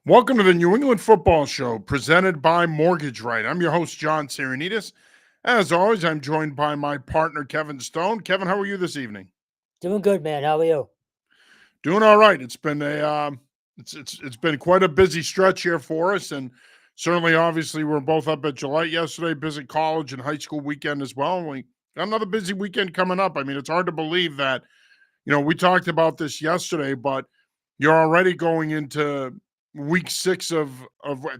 Welcome to the New England Football Show, presented by Mortgage Right. I'm your host, John Serenitas. As always, I'm joined by my partner, Kevin Stone. Kevin, how are you this evening? Doing good, man. How are you? Doing all right. It's been quite a busy stretch here for us, and certainly, obviously, we're both up at Gillette yesterday. Busy college and high school weekend as well. And we got another busy weekend coming up. I mean, it's hard to believe that we talked about this yesterday, but you're already going into week six of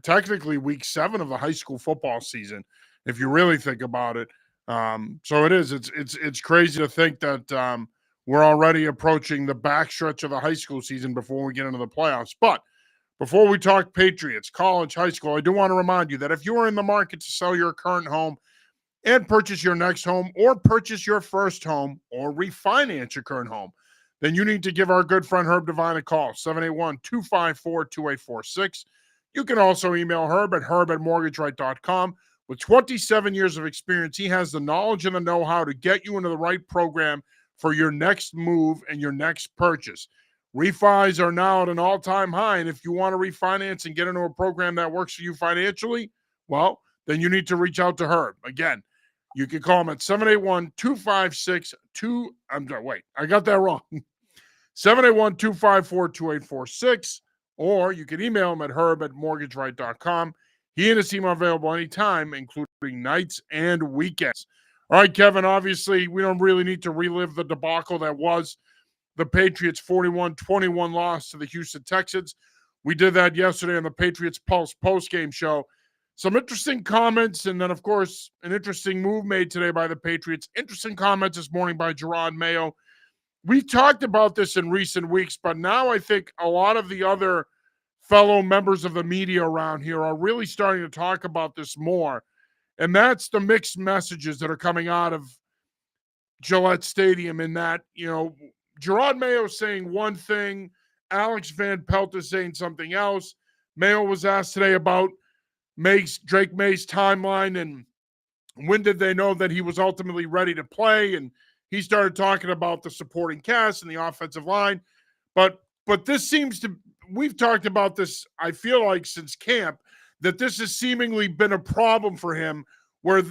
technically week seven of the high school football season, if you really think about it. So it is. It's crazy to think that we're already approaching the backstretch of the high school season before we get into the playoffs. But before we talk Patriots, college, high school, I do want to remind you that if you are in the market to sell your current home and purchase your next home or purchase your first home or refinance your current home, then you need to give our good friend Herb Devine a call, 781-254-2846. You can also email Herb at herb@mortgageright.com. With 27 years of experience, he has the knowledge and the know-how to get you into the right program for your next move and your next purchase. Refis are now at an all-time high, and if you want to refinance and get into a program that works for you financially, well, then you need to reach out to Herb. Again, you can call him at 781-256-2. I'm sorry, wait, I got that wrong. 781-254-2846. Or you can email him at herb@mortgageright.com. He and his team are available anytime, including nights and weekends. All right, Kevin, obviously, we don't really need to relive the debacle that was the Patriots' 41-21 loss to the Houston Texans. We did that yesterday on the Patriots Pulse postgame show. Some interesting comments, and then, of course, an interesting move made today by the Patriots. Interesting comments this morning by Drake Maye. We've talked about this in recent weeks, but now I think a lot of the other fellow members of the media around here are really starting to talk about this more. And that's the mixed messages that are coming out of Gillette Stadium, in that, Drake Maye saying one thing, Alex Van Pelt is saying something else. Mayo was asked today about Drake Maye's timeline and when did they know that he was ultimately ready to play, and he started talking about the supporting cast and the offensive line. But this seems to, we've talked about this, I feel like, since camp, that this has seemingly been a problem for him, where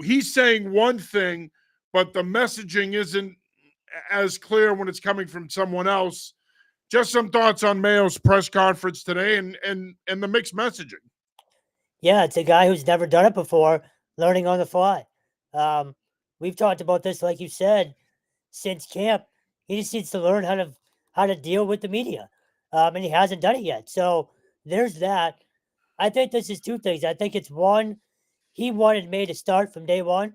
he's saying one thing, but the messaging isn't as clear when it's coming from someone else. Just some thoughts on Mayo's press conference today and the mixed messaging. Yeah, it's a guy who's never done it before, learning on the fly. Um, we've talked about this, like you said, since camp. He just needs to learn how to deal with the media, and he hasn't done it yet. So there's that. I think this is two things. I think it's one, he wanted May to start from day one.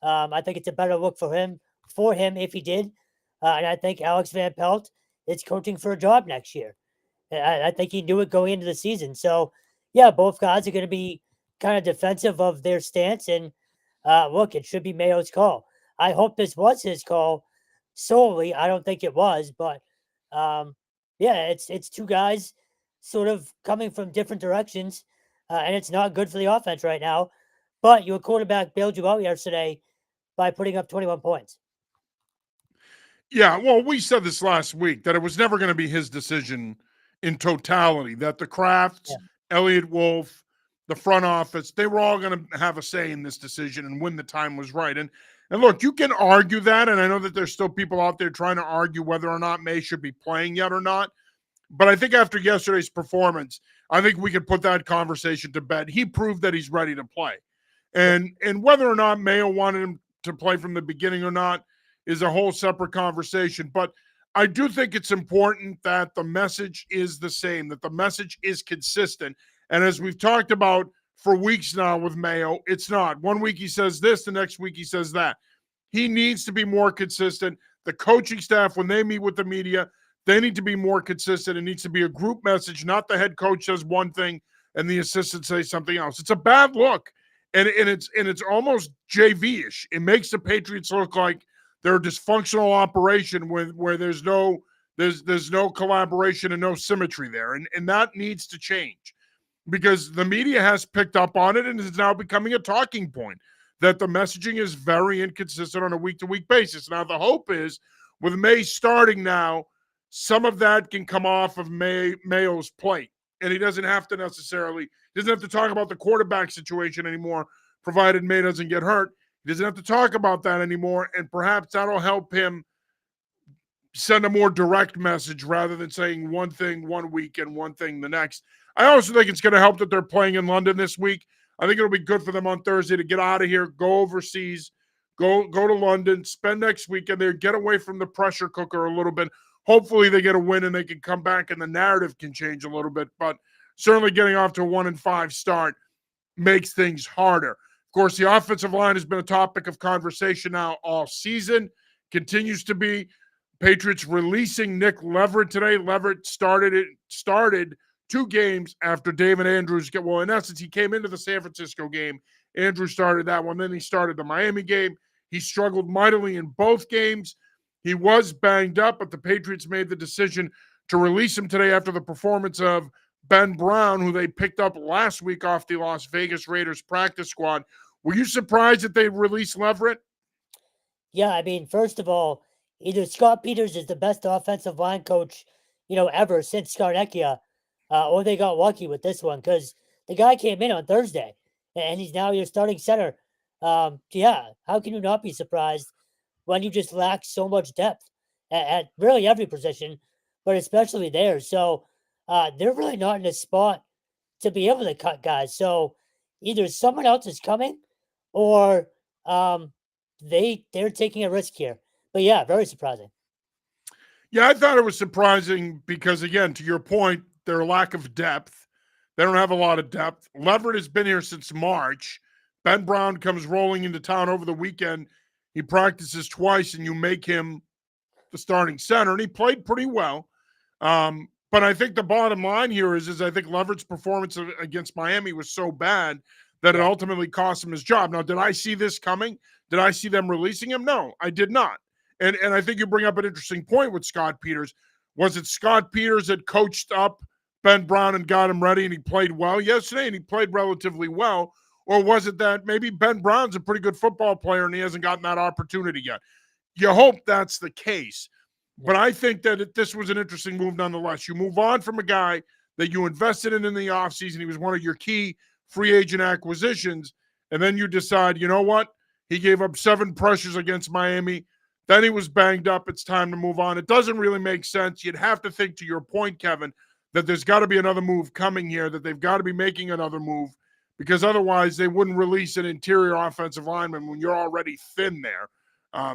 I think it's a better look for him if he did. And I think Alex Van Pelt is coaching for a job next year. I think he knew it going into the season. So, yeah, both guys are going to be kind of defensive of their stance. And look, it should be Mayo's call. I hope this was his call solely. I don't think it was, but um, yeah, it's two guys sort of coming from different directions, and it's not good for the offense right now. But your quarterback bailed you out yesterday by putting up 21 points. Yeah, well, we said this last week that it was never going to be his decision in totality, that the Crafts, Yeah. Elliott Wolf, the front office, they were all going to have a say in this decision and when the time was right. And look, you can argue that, and I know that there's still people out there trying to argue whether or not May should be playing yet or not. But I think after yesterday's performance, I think we could put that conversation to bed. He proved that he's ready to play. And whether or not Mayo wanted him to play from the beginning or not is a whole separate conversation. But I do think it's important that the message is the same, that the message is consistent. And as we've talked about for weeks now with Mayo, it's not. One week he says this, the next week he says that. He needs to be more consistent. The coaching staff, when they meet with the media, they need to be more consistent. It needs to be a group message, not the head coach says one thing and the assistant says something else. It's a bad look. And it's almost JV-ish. It makes the Patriots look like they're a dysfunctional operation where there's no collaboration and no symmetry there. And that needs to change, because the media has picked up on it and is now becoming a talking point that the messaging is very inconsistent on a week-to-week basis. Now, the hope is with May starting now, some of that can come off of Mayo's plate. and he doesn't have to talk about the quarterback situation anymore, provided Maye doesn't get hurt. He doesn't have to talk about that anymore, and perhaps that'll help him send a more direct message rather than saying one thing one week and one thing the next. I also think it's going to help that they're playing in London this week. I think it'll be good for them on Thursday to get out of here, go overseas, go to London, spend next weekend there, get away from the pressure cooker a little bit. Hopefully they get a win and they can come back and the narrative can change a little bit. But certainly getting off to a 1-5 start makes things harder. Of course, the offensive line has been a topic of conversation now all season, continues to be. Patriots releasing Nick Leverett today. Leverett started 2 games after David Andrews. In essence, he came into the San Francisco game. Andrews started that one. Then he started the Miami game. He struggled mightily in both games. He was banged up, but the Patriots made the decision to release him today after the performance of Ben Brown, who they picked up last week off the Las Vegas Raiders practice squad. Were you surprised that they released Leverett? Yeah, I mean, first of all, either Scott Peters is the best offensive line coach, ever since Scarnecchia, or they got lucky with this one because the guy came in on Thursday and he's now your starting center. Yeah, how can you not be surprised when you just lack so much depth at really every position, but especially there? So they're really not in a spot to be able to cut guys. So either someone else is coming or they're taking a risk here. But yeah, very surprising. Yeah, I thought it was surprising because, again, to your point, their lack of depth. They don't have a lot of depth. Leverett has been here since March. Ben Brown comes rolling into town over the weekend. He practices twice, and you make him the starting center, and he played pretty well. But I think the bottom line here is I think Leverett's performance against Miami was so bad that it ultimately cost him his job. Now, did I see this coming? Did I see them releasing him? No, I did not. And I think you bring up an interesting point with Scott Peters. Was it Scott Peters that coached up Ben Brown and got him ready and he played well yesterday and he played relatively well? Or was it that maybe Ben Brown's a pretty good football player and he hasn't gotten that opportunity yet? You hope that's the case. But I think that this was an interesting move nonetheless. You move on from a guy that you invested in the offseason. He was one of your key free agent acquisitions. And then you decide, you know what? He gave up 7 pressures against Miami. Then he was banged up. It's time to move on. It doesn't really make sense. You'd have to think, to your point, Kevin, that there's got to be another move coming here, that they've got to be making another move, because otherwise they wouldn't release an interior offensive lineman when you're already thin there.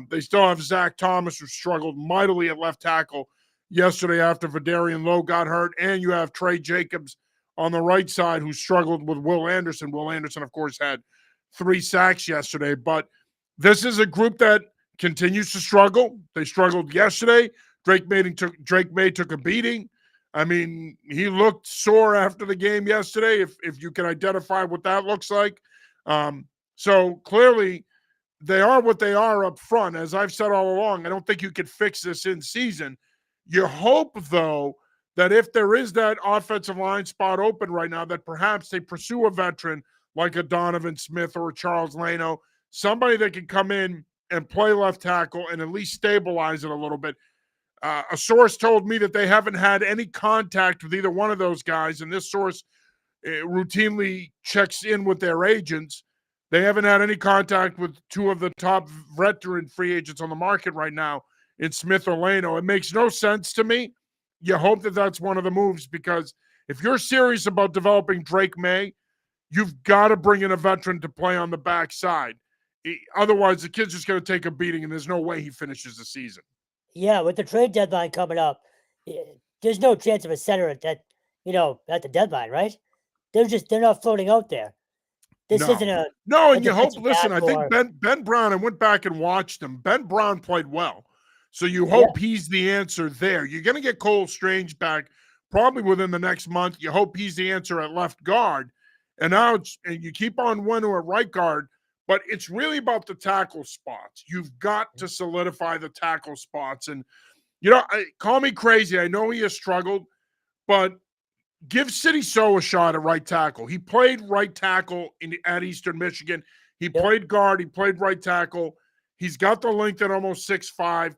They still have Zach Thomas, who struggled mightily at left tackle yesterday after Vidarian Lowe got hurt, and you have Trey Jacobs on the right side, who struggled with Will Anderson. Will Anderson, of course, had 3 sacks yesterday. But this is a group that continues to struggle. They struggled yesterday. Drake Maye took a beating. I mean, he looked sore after the game yesterday, if you can identify what that looks like. So clearly they are what they are up front. As I've said all along, I don't think you could fix this in season. You hope, though, that if there is that offensive line spot open right now, that perhaps they pursue a veteran like a Donovan Smith or a Charles Leno, somebody that can come in and play left tackle and at least stabilize it a little bit. A source told me that they haven't had any contact with either one of those guys, and this source routinely checks in with their agents. They haven't had any contact with 2 of the top veteran free agents on the market right now in Smith or Leno. It makes no sense to me. You hope that that's one of the moves, because if you're serious about developing Drake Maye, you've got to bring in a veteran to play on the backside. Otherwise, the kid's just going to take a beating, and there's no way he finishes the season. Yeah, with the trade deadline coming up, there's no chance of a center at the deadline, right? They're not floating out there. This isn't a and you hope. Listen, I think Ben Brown. I went back and watched him. Ben Brown played well, so you hope he's the answer there. You're going to get Cole Strange back probably within the next month. You hope he's the answer at left guard, and now you keep on Wenu at right guard. But it's really about the tackle spots. You've got to solidify the tackle spots. And, call me crazy. I know he has struggled, but give City So a shot at right tackle. He played right tackle at Eastern Michigan. He played guard. He played right tackle. He's got the length at almost 6'5".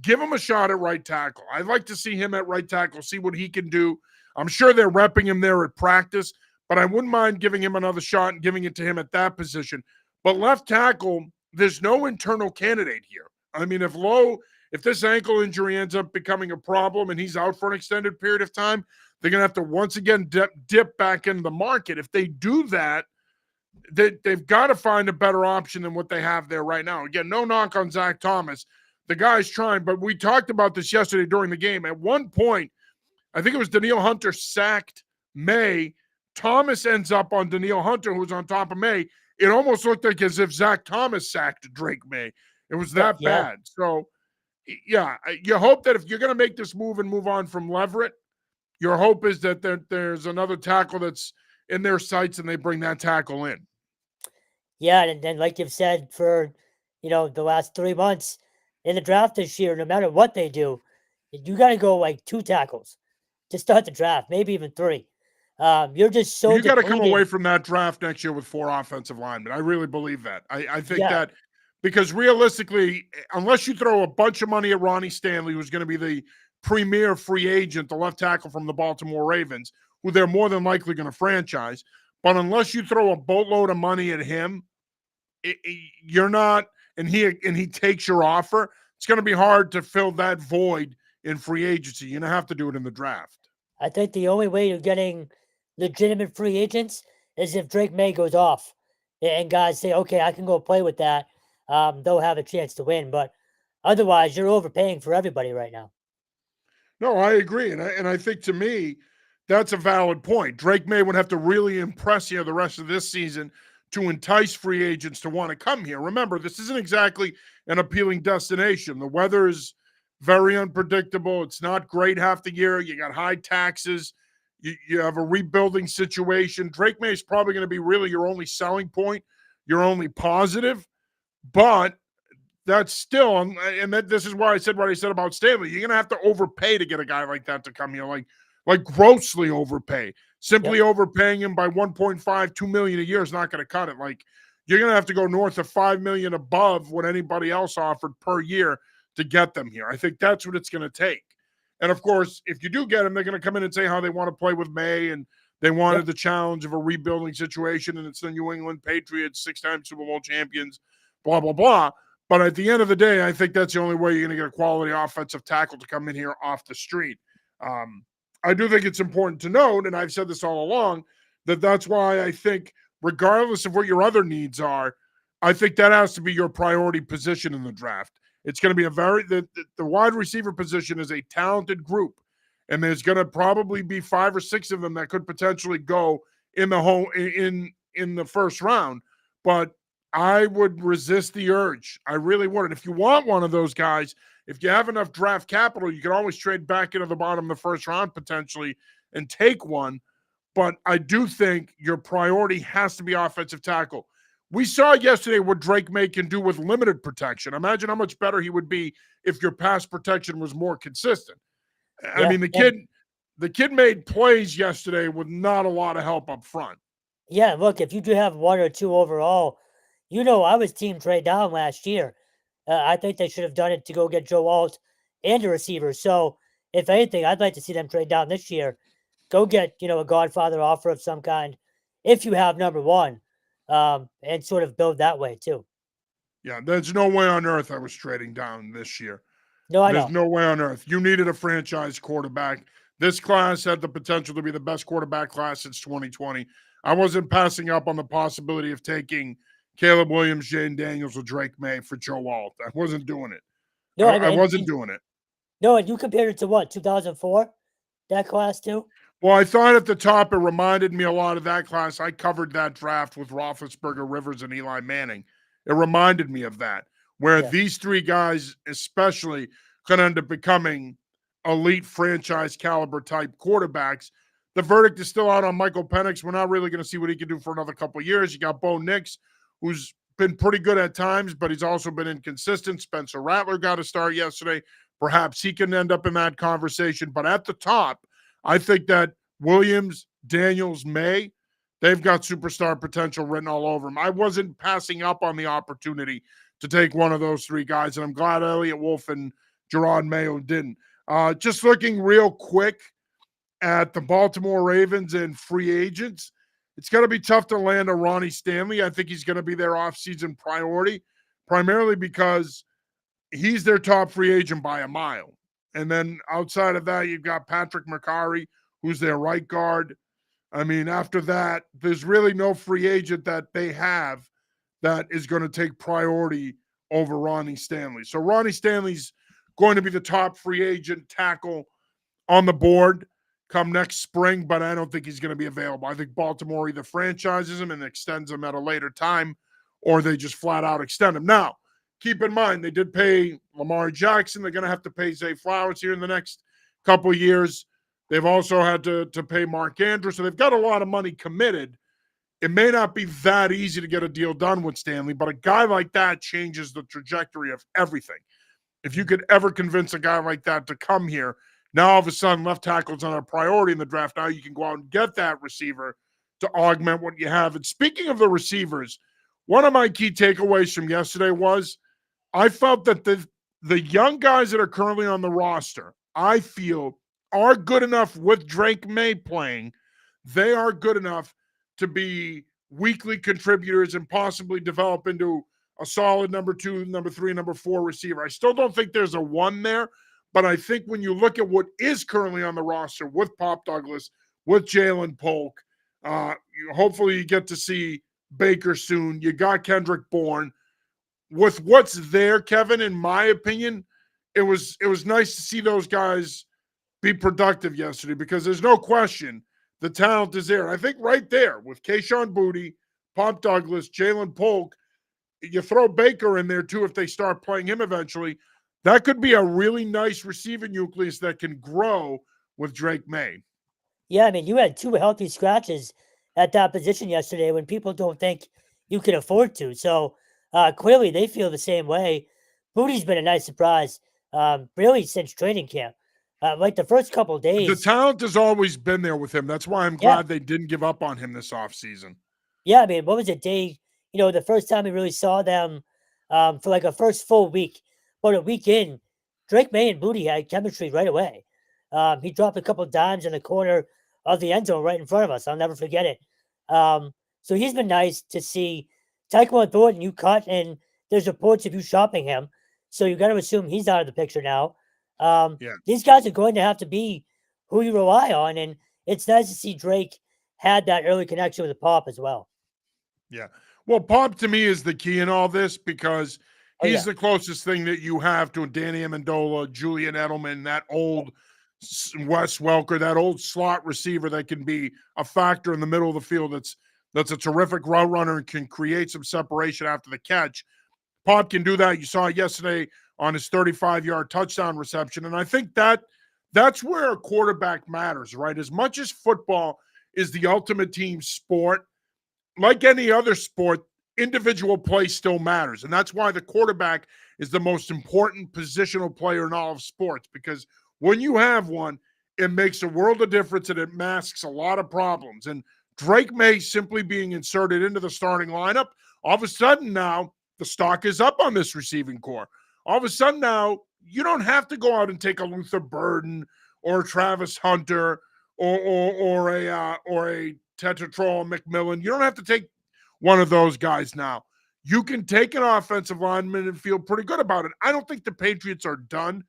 Give him a shot at right tackle. I'd like to see him at right tackle, see what he can do. I'm sure they're repping him there at practice, but I wouldn't mind giving him another shot and giving it to him at that position. But left tackle, there's no internal candidate here. I mean, if this ankle injury ends up becoming a problem and he's out for an extended period of time, they're going to have to once again dip back into the market. If they do that, they've got to find a better option than what they have there right now. Again, no knock on Zach Thomas. The guy's trying, but we talked about this yesterday during the game. At one point, I think it was Danielle Hunter sacked Maye. Thomas ends up on Danielle Hunter, who was on top of Maye. It almost looked like as if Zach Thomas sacked Drake Maye. It was that bad. So, yeah, you hope that if you're going to make this move and move on from Leverett, your hope is that there's another tackle that's in their sights and they bring that tackle in. Yeah, and then like you've said for, the last 3 months in the draft this year, no matter what they do, you got to go like 2 tackles to start the draft, maybe even 3. You're just so you got to come depleted. away from that draft next year with 4 offensive linemen. I really believe that. I think that because realistically, unless you throw a bunch of money at Ronnie Stanley, who's going to be the premier free agent, the left tackle from the Baltimore Ravens, who they're more than likely going to franchise, but unless you throw a boatload of money at him, you're not, and he takes your offer, it's going to be hard to fill that void in free agency. You're going to have to do it in the draft. I think the only way you're getting legitimate free agents is if Drake Maye goes off and guys say, okay, I can go play with that. They'll have a chance to win. But otherwise, you're overpaying for everybody right now. No, I agree. And I think to me, that's a valid point. Drake Maye would have to really impress you the rest of this season to entice free agents to want to come here. Remember, this isn't exactly an appealing destination. The weather is very unpredictable. It's not great half the year. You got high taxes. You have a rebuilding situation. Drake Maye is probably going to be really your only selling point, your only positive. But that's still, and this is why I said what I said about Stanley. You're going to have to overpay to get a guy like that to come here, like grossly overpay. Simply overpaying him by 1.5, $2 million a year is not going to cut it. Like, you're going to have to go north of $5 million above what anybody else offered per year to get them here. I think that's what it's going to take. And of course, if you do get them, they're going to come in and say how they want to play with Maye and they wanted the challenge of a rebuilding situation, and it's the New England Patriots, 6-time Super Bowl champions, blah, blah, blah. But at the end of the day, I think that's the only way you're going to get a quality offensive tackle to come in here off the street. I do think it's important to note, and I've said this all along, that's why I think regardless of what your other needs are, I think that has to be your priority position in the draft. It's going to be the wide receiver position is a talented group, and there's going to probably be 5 or 6 of them that could potentially go in the first round. But I would resist the urge. I really would. And if you want one of those guys, if you have enough draft capital, you can always trade back into the bottom of the first round potentially and take one. But I do think your priority has to be offensive tackle. We saw yesterday what Drake Maye can do with limited protection. Imagine how much better he would be if your pass protection was more consistent. I mean, the kid made plays yesterday with not a lot of help up front. Yeah, look, if you do have 1 or 2 overall, I was team trade down last year. I think they should have done it to go get Joe Alt and a receiver. So, if anything, I'd like to see them trade down this year. Go get, a Godfather offer of some kind if you have number 1. And sort of build that way too. Yeah, there's no way on earth I was trading down this year. No, I know. There's no way on earth. You needed a franchise quarterback. This class had the potential to be the best quarterback class since 2020. I wasn't passing up on the possibility of taking Caleb Williams, Jaden Daniels, or Drake Maye for Joe Alt. I wasn't doing it. No, I wasn't doing it. No, and you compared it to what, 2004? That class too? Well, I thought at the top it reminded me a lot of that class. I covered that draft with Roethlisberger, Rivers, and Eli Manning. It reminded me of that, where these 3 guys especially could end up becoming elite franchise caliber type quarterbacks. The verdict is still out on Michael Penix. We're not really going to see what he can do for another couple of years. You got Bo Nix, who's been pretty good at times, but he's also been inconsistent. Spencer Rattler got a start yesterday. Perhaps he can end up in that conversation. But at the top, I think that Williams, Daniels, Maye, they've got superstar potential written all over them. I wasn't passing up on the opportunity to take one of those 3 guys, and I'm glad Elliott Wolf and Gerard Mayo didn't. Just looking real quick at the Baltimore Ravens and free agents, it's going to be tough to land a Ronnie Stanley. I think he's going to be their offseason priority, primarily because he's their top free agent by a mile. And then outside of that, you've got Patrick McCarry, who's their right guard. I mean, after that, there's really no free agent that they have that is going to take priority over Ronnie Stanley. So Ronnie Stanley's going to be the top free agent tackle on the board come next spring, but I don't think he's going to be available. I think Baltimore either franchises him and extends him at a later time, or they just flat out extend him. Now, keep in mind, they did pay Lamar Jackson. They're going to have to pay Zay Flowers here in the next couple of years. They've also had to pay Mark Andrews. So they've got a lot of money committed. It may not be that easy to get a deal done with Stanley, but a guy like that changes the trajectory of everything. If you could ever convince a guy like that to come here, now all of a sudden left tackle's on a priority in the draft. Now you can go out and get that receiver to augment what you have. And speaking of the receivers, one of my key takeaways from yesterday was I felt that the young guys that are currently on the roster, I feel, are good enough with Drake Maye playing. They are good enough to be weekly contributors and possibly develop into a solid number 2, number 3, number 4 receiver. I still don't think there's a 1 there, but I think when you look at what is currently on the roster with Pop Douglas, with Jalen Polk, hopefully you get to see Baker soon. You got Kendrick Bourne. With what's there, Kevin, in my opinion, it was nice to see those guys be productive yesterday because there's no question the talent is there. I think right there with Kayshon Boutte, Pop Douglas, Jalen Polk, you throw Baker in there too if they start playing him eventually. That could be a really nice receiving nucleus that can grow with Drake Maye. Yeah, I mean, you had 2 healthy scratches at that position yesterday when people don't think you can afford to. So clearly they feel the same way. Boutte's been a nice surprise, really, since training camp. Like the first couple of The days. talent has always been there with him. That's why I'm Yeah. glad they didn't give up on him this offseason. Yeah, I mean, what was it, day? The first time we really saw them for like a first full week, about a week in, Drake Maye and Boutte had chemistry right away. He dropped a couple dimes in the corner of the end zone right in front of us. I'll never forget it. So he's been nice to see. Tyquan Thornton, you cut, and there's reports of you shopping him. So you got to assume he's out of the picture now. These guys are going to have to be who you rely on, and it's nice to see Drake had that early connection with the Pop as well. Yeah. Well, Pop to me is the key in all this because he's the closest thing that you have to Danny Amendola, Julian Edelman, that old Wes Welker, that old slot receiver that can be a factor in the middle of the field. That's a terrific route runner and can create some separation after the catch. Pop can do that. You saw it yesterday on his 35-yard touchdown reception. And I think that's where a quarterback matters, right? As much as football is the ultimate team sport, like any other sport, individual play still matters. And that's why the quarterback is the most important positional player in all of sports, because when you have one, it makes a world of difference and it masks a lot of problems. And Drake Maye simply being inserted into the starting lineup, all of a sudden now the stock is up on this receiving core. All of a sudden now you don't have to go out and take a Luther Burden or a Travis Hunter or a Tetratrol McMillan. You don't have to take one of those guys now. You can take an offensive lineman and feel pretty good about it. I don't think the Patriots are done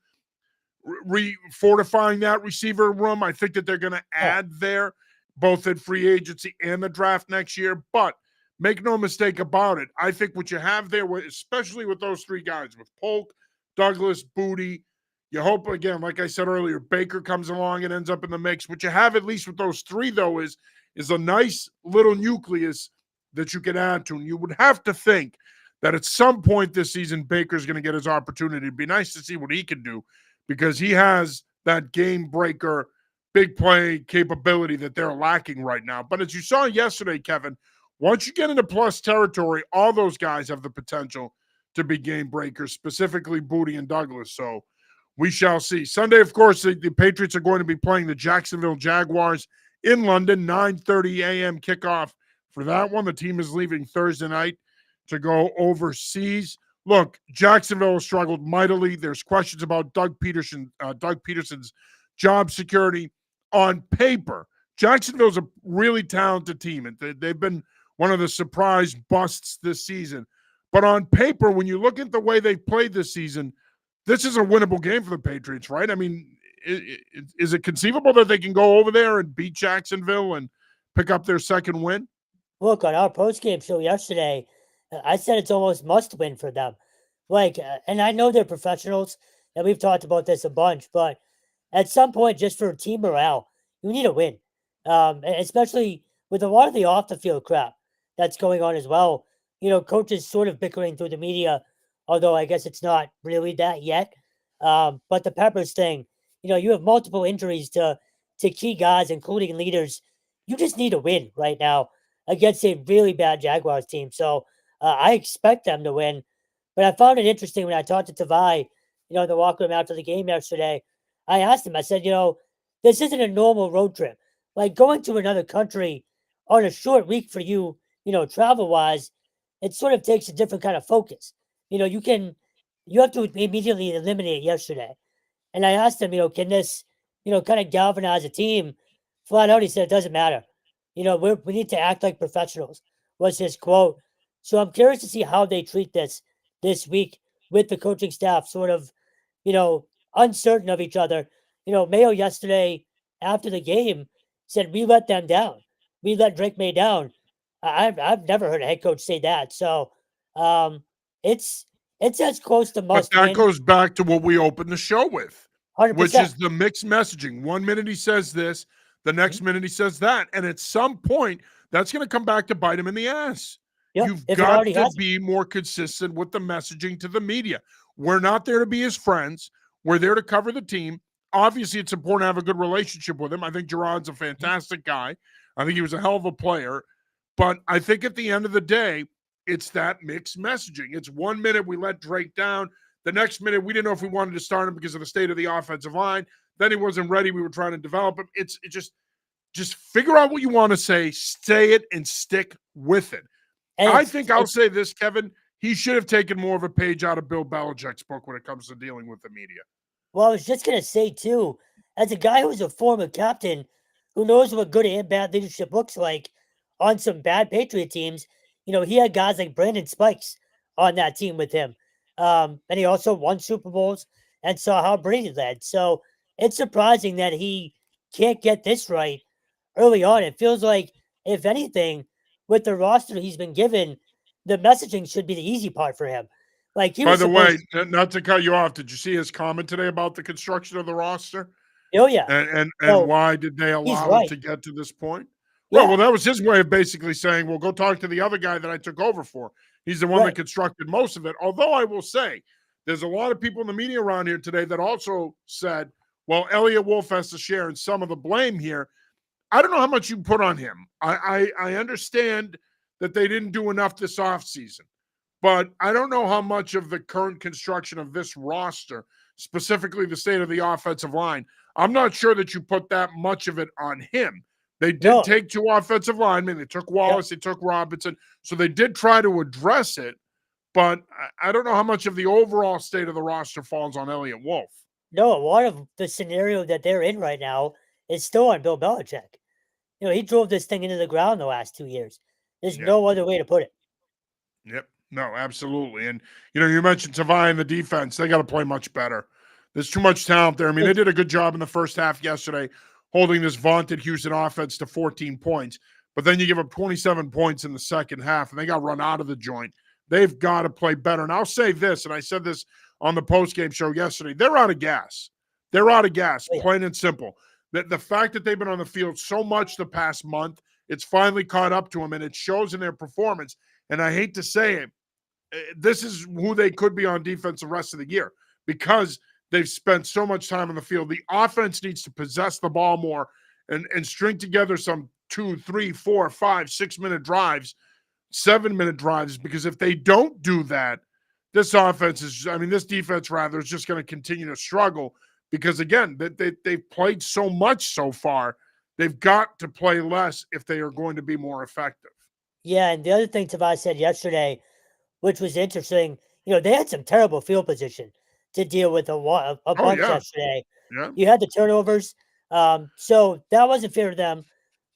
fortifying that receiver room. I think that they're going to add there, both in free agency and the draft next year. But make no mistake about it, I think what you have there, especially with those 3 guys, with Polk, Douglas, Boutte, you hope, again, like I said earlier, Baker comes along and ends up in the mix. What you have, at least with those 3, though, is a nice little nucleus that you can add to. And you would have to think that at some point this season, Baker's going to get his opportunity. It'd be nice to see what he can do because he has that game breaker, big play capability that they're lacking right now. But as you saw yesterday, Kevin, once you get into plus territory, all those guys have the potential to be game breakers, specifically Boutte and Douglas. So we shall see. Sunday, of course, the Patriots are going to be playing the Jacksonville Jaguars in London, 9:30 a.m. kickoff for that one. The team is leaving Thursday night to go overseas. Look, Jacksonville has struggled mightily. There's questions about Doug Peterson's job security. on paper, Jacksonville's a really talented team, and they've been one of the surprise busts this season. But on paper, when you look at the way they played this season, this is a winnable game for the Patriots, right? I mean, is it conceivable that they can go over there and beat Jacksonville and pick up their second win? Look, on our post-game show yesterday, I said it's almost must-win for them. And I know they're professionals, and we've talked about this a bunch, but at some point, just for team morale, you need a win. Especially with a lot of the off-the-field crap that's going on as well. Coaches sort of bickering through the media, although I guess it's not really that yet. But the Peppers thing, you have multiple injuries to key guys, including leaders. You just need a win right now against a really bad Jaguars team. So I expect them to win. But I found it interesting when I talked to Tavai, in the locker room after the game yesterday. I asked him, I said, this isn't a normal road trip. Like going to another country on a short week for you, travel wise, it sort of takes a different kind of focus. You have to immediately eliminate yesterday. And I asked him, can this, kind of galvanize a team? Flat out, he said, it doesn't matter. We need to act like professionals, was his quote. So I'm curious to see how they treat this week with the coaching staff sort of, uncertain of each other. Mayo yesterday after the game said, we let them down. We let Drake Maye down. I've never heard a head coach say that. So it's as close to But must that win, goes back to what we opened the show with, which 100%. is the mixed messaging. 1 minute he says this, the next minute he says that. And at some point, that's going to come back to bite him in the ass. Yep, You've if it got already to hasn't. be more consistent with the messaging to the media. We're not there to be his friends. We're there to cover the team. Obviously, it's important to have a good relationship with him. I think Gerard's a fantastic guy. I think he was a hell of a player. But I think at the end of the day, it's that mixed messaging. It's 1 minute we let Drake down. The next minute, we didn't know if we wanted to start him because of the state of the offensive line. Then he wasn't ready. We were trying to develop him. It just figure out what you want to say it, and stick with it. And I think I'll say this, Kevin. He should have taken more of a page out of Bill Belichick's book when it comes to dealing with the media. Well, I was just going to say, too, as a guy who's a former captain who knows what good and bad leadership looks like on some bad Patriot teams, he had guys like Brandon Spikes on that team with him. And he also won Super Bowls and saw how Brady led. So it's surprising that he can't get this right early on. It feels like, if anything, with the roster he's been given, the messaging should be the easy part for him. Like he By was the supposed way, not to cut you off, did you see his comment today about the construction of the roster? oh yeah. And So why did they he's allow it right. to get to this point? Well, Yeah. that was his way of basically saying, well, go talk to the other guy that I took over for. He's the one that Right. constructed most of it. Although I will say, there's a lot of people in the media around here today that also said, well, Elliot Wolf has to share in some of the blame here. I don't know how much you put on him. I understand that they didn't do enough this offseason, but I don't know how much of the current construction of this roster, specifically the state of the offensive line, I'm not sure that you put that much of it on him. They did No. take two offensive linemen. They took Wallace, Yep. they took Robinson. So they did try to address it, but I don't know how much of the overall state of the roster falls on Elliott Wolf. No, a lot of the scenario that they're in right now is still on Bill Belichick. He drove this thing into the ground the last 2 years. There's Yeah. no other way to put it. Yep. No, absolutely. And, you mentioned Tavai and the defense. They got to play much better. There's too much talent there. I mean, they did a good job in the first half yesterday holding this vaunted Houston offense to 14 points. But then you give up 27 points in the second half, and they got run out of the joint. They've got to play better. And I'll say this, and I said this on the postgame show yesterday, they're out of gas. They're out of gas, Oh, yeah. plain and simple. The fact that they've been on the field so much the past month, it's finally caught up to them, and it shows in their performance. And I hate to say it, this is who they could be on defense the rest of the year because they've spent so much time on the field. The offense needs to possess the ball more and string together some 2, 3, 4, 5, 6-minute drives, 7-minute drives, because if they don't do that, this defense rather is just going to continue to struggle because, again, they've played so much so far. They've got to play less if they are going to be more effective. Yeah, and the other thing Tavai said yesterday, which was interesting, they had some terrible field position to deal with a Oh, bunch yeah. yesterday. Yeah. You had the turnovers. So that wasn't fair to them.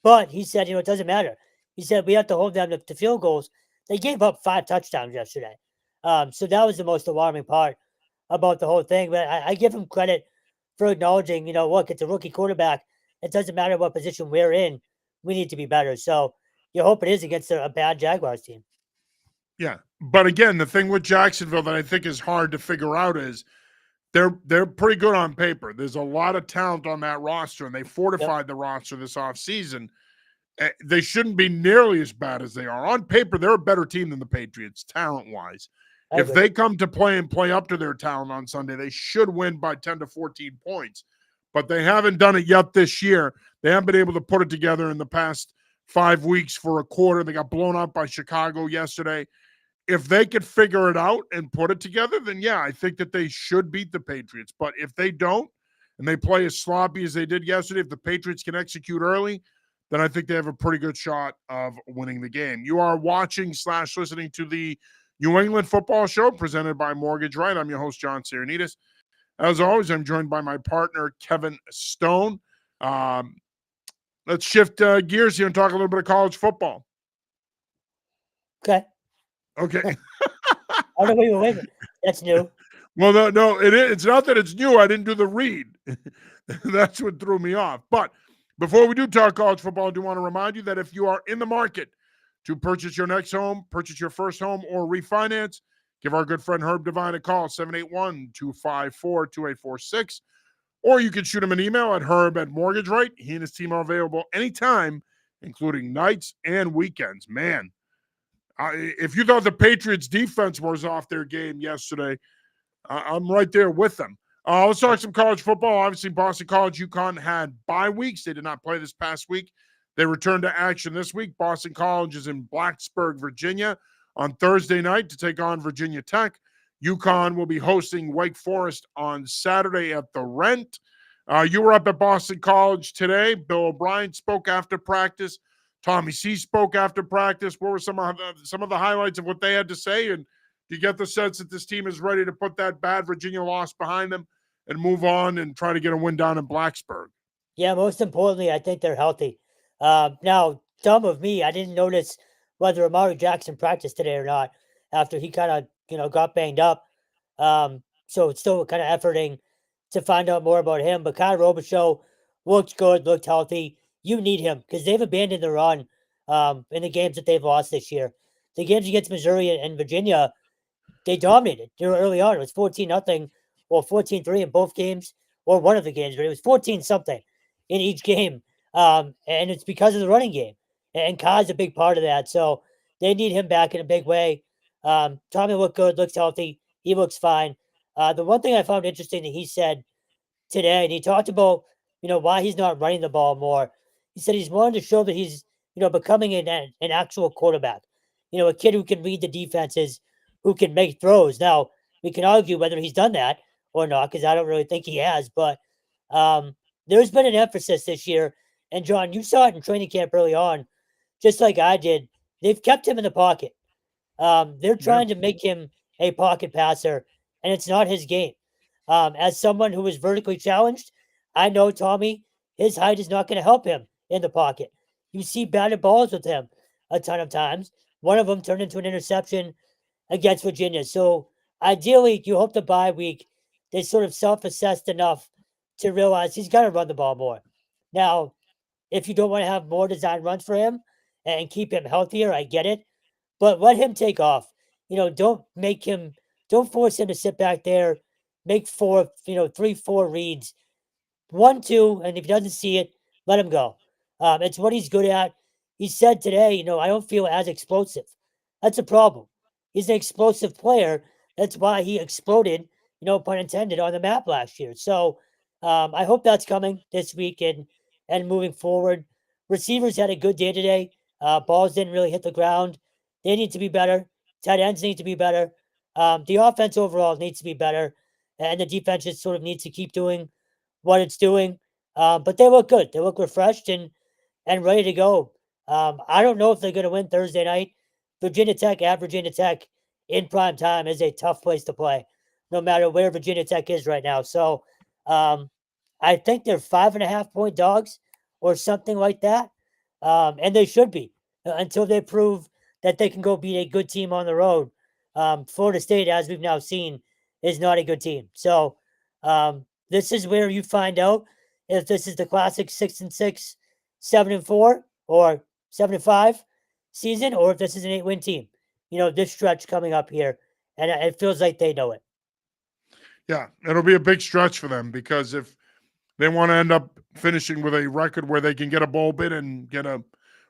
But he said, it doesn't matter. He said we have to hold them to field goals. They gave up 5 touchdowns yesterday. So that was the most alarming part about the whole thing. But I give him credit for acknowledging, look, it's a rookie quarterback. It doesn't matter what position we're in. We need to be better. So you hope it is against a bad Jaguars team. Yeah. But again, the thing with Jacksonville that I think is hard to figure out is they're pretty good on paper. There's a lot of talent on that roster, and they fortified the roster this offseason. They shouldn't be nearly as bad as they are. On paper, they're a better team than the Patriots, talent-wise. If they come to play and play up to their talent on Sunday, they should win by 10 to 14 points. But they haven't done it yet this year. They haven't been able to put it together in the past 5 weeks for a quarter. They got blown out by Chicago yesterday. If they could figure it out and put it together, then yeah, I think that they should beat the Patriots. But if they don't, and they play as sloppy as they did yesterday, if the Patriots can execute early, then I think they have a pretty good shot of winning the game. You are watching / listening to the New England Football Show presented by Mortgage Right. I'm your host, John Saranides. As always, I'm joined by my partner, Kevin Stone. Let's shift gears here and talk a little bit of college football. Okay. Okay. I don't know where you were waiting. That's new. Well, no, it's not that it's new. I didn't do the read. That's what threw me off. But before we do talk college football, I do want to remind you that if you are in the market to purchase your next home, purchase your first home, or refinance, give our good friend Herb Devine a call, 781-254-2846. Or you can shoot him an email at herb@Mortgage Right. He and his team are available anytime, including nights and weekends. Man, if you thought the Patriots defense was off their game yesterday, I'm right there with them. Let's talk some college football. Obviously, Boston College, UConn had bye weeks. They did not play this past week. They returned to action this week. Boston College is in Blacksburg, Virginia on Thursday night to take on Virginia Tech. UConn will be hosting Wake Forest on Saturday at the Rent. You were up at Boston College today. Bill O'Brien spoke after practice. Tommy C spoke after practice. What were some of the highlights of what they had to say? And do you get the sense that this team is ready to put that bad Virginia loss behind them and move on and try to get a win down in Blacksburg? Yeah, most importantly, I think they're healthy. Now, dumb of me, I didn't notice whether Amari Jackson practiced today or not after he kind of, got banged up. So it's still kind of efforting to find out more about him. But Kyle Robichaux looked good, looked healthy. You need him because they've abandoned the run in the games that they've lost this year. The games against Missouri and Virginia, they dominated early on. It was 14-0 or 14-3 in both games, or one of the games, but it was 14-something in each game. And it's because of the running game. And Kai's a big part of that. So they need him back in a big way. Tommy looked good, looks healthy. He looks fine. The one thing I found interesting that he said today, and he talked about, why he's not running the ball more. He said he's wanting to show that he's, becoming an actual quarterback. A kid who can read the defenses, who can make throws. Now, we can argue whether he's done that or not, because I don't really think he has. But there's been an emphasis this year. And, John, you saw it in training camp early on, just like I did. They've kept him in the pocket. They're trying to make him a pocket passer, and it's not his game. As someone who is vertically challenged, I know Tommy, his height is not going to help him in the pocket. You see batted balls with him a ton of times. One of them turned into an interception against Virginia. So ideally, you hope the bye week, they sort of self-assessed enough to realize he's got to run the ball more. Now, if you don't want to have more design runs for him and keep him healthier, I get it. But let him take off. Don't force him to sit back there, make 3, 4 reads, 1, 2, and if he doesn't see it, let him go. It's what he's good at. He said today, I don't feel as explosive. That's a problem. He's an explosive player. That's why he exploded, pun intended, on the map last year. So I hope that's coming this week and moving forward. Receivers had a good day today. Balls didn't really hit the ground. They need to be better. Tight ends need to be better. The offense overall needs to be better. And the defense just sort of needs to keep doing what it's doing. But they look good. They look refreshed and ready to go. I don't know if they're going to win Thursday night. Virginia Tech at Virginia Tech in prime time is a tough place to play, no matter where Virginia Tech is right now. So I think they're 5.5 point dogs or something like that. And they should be until they prove that they can go beat a good team on the road. Florida State, as we've now seen, is not a good team. So this is where you find out if this is the classic 6-6, 7-4, or 7-5 season, or if this is an 8-win team. This stretch coming up here, and it feels like they know it. Yeah, it'll be a big stretch for them because if they want to end up finishing with a record where they can get a bowl bid and get a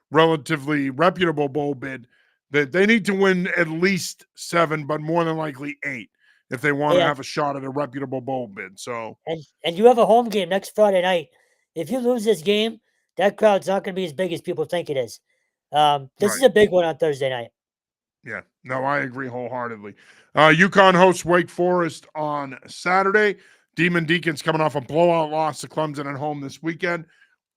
relatively reputable bowl bid, that they need to win at least 7, but more than likely 8 if they want to And have a shot at a reputable bowl bid. So, and you have a home game next Friday night. If you lose this game, that crowd's not going to be as big as people think it is. This is right. a big one on Thursday night. Yeah, no, I agree wholeheartedly. UConn hosts Wake Forest on Saturday. Demon Deacons coming off a blowout loss to Clemson at home this weekend.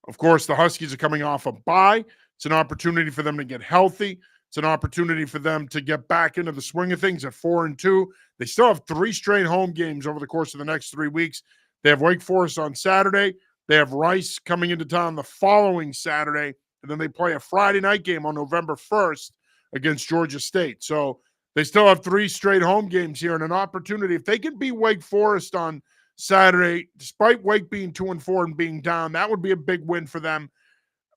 Of course, the Huskies are coming off a bye. It's an opportunity for them to get healthy. It's an opportunity for them to get back into the swing of things at 4-2. They still have 3 straight home games over the course of the next 3 weeks. They have Wake Forest on Saturday. They have Rice coming into town the following Saturday. And then they play a Friday night game on November 1st against Georgia State. So they still have 3 straight home games here and an opportunity. If they can beat Wake Forest on Saturday, despite Wake being 2-4 and being down, that would be a big win for them.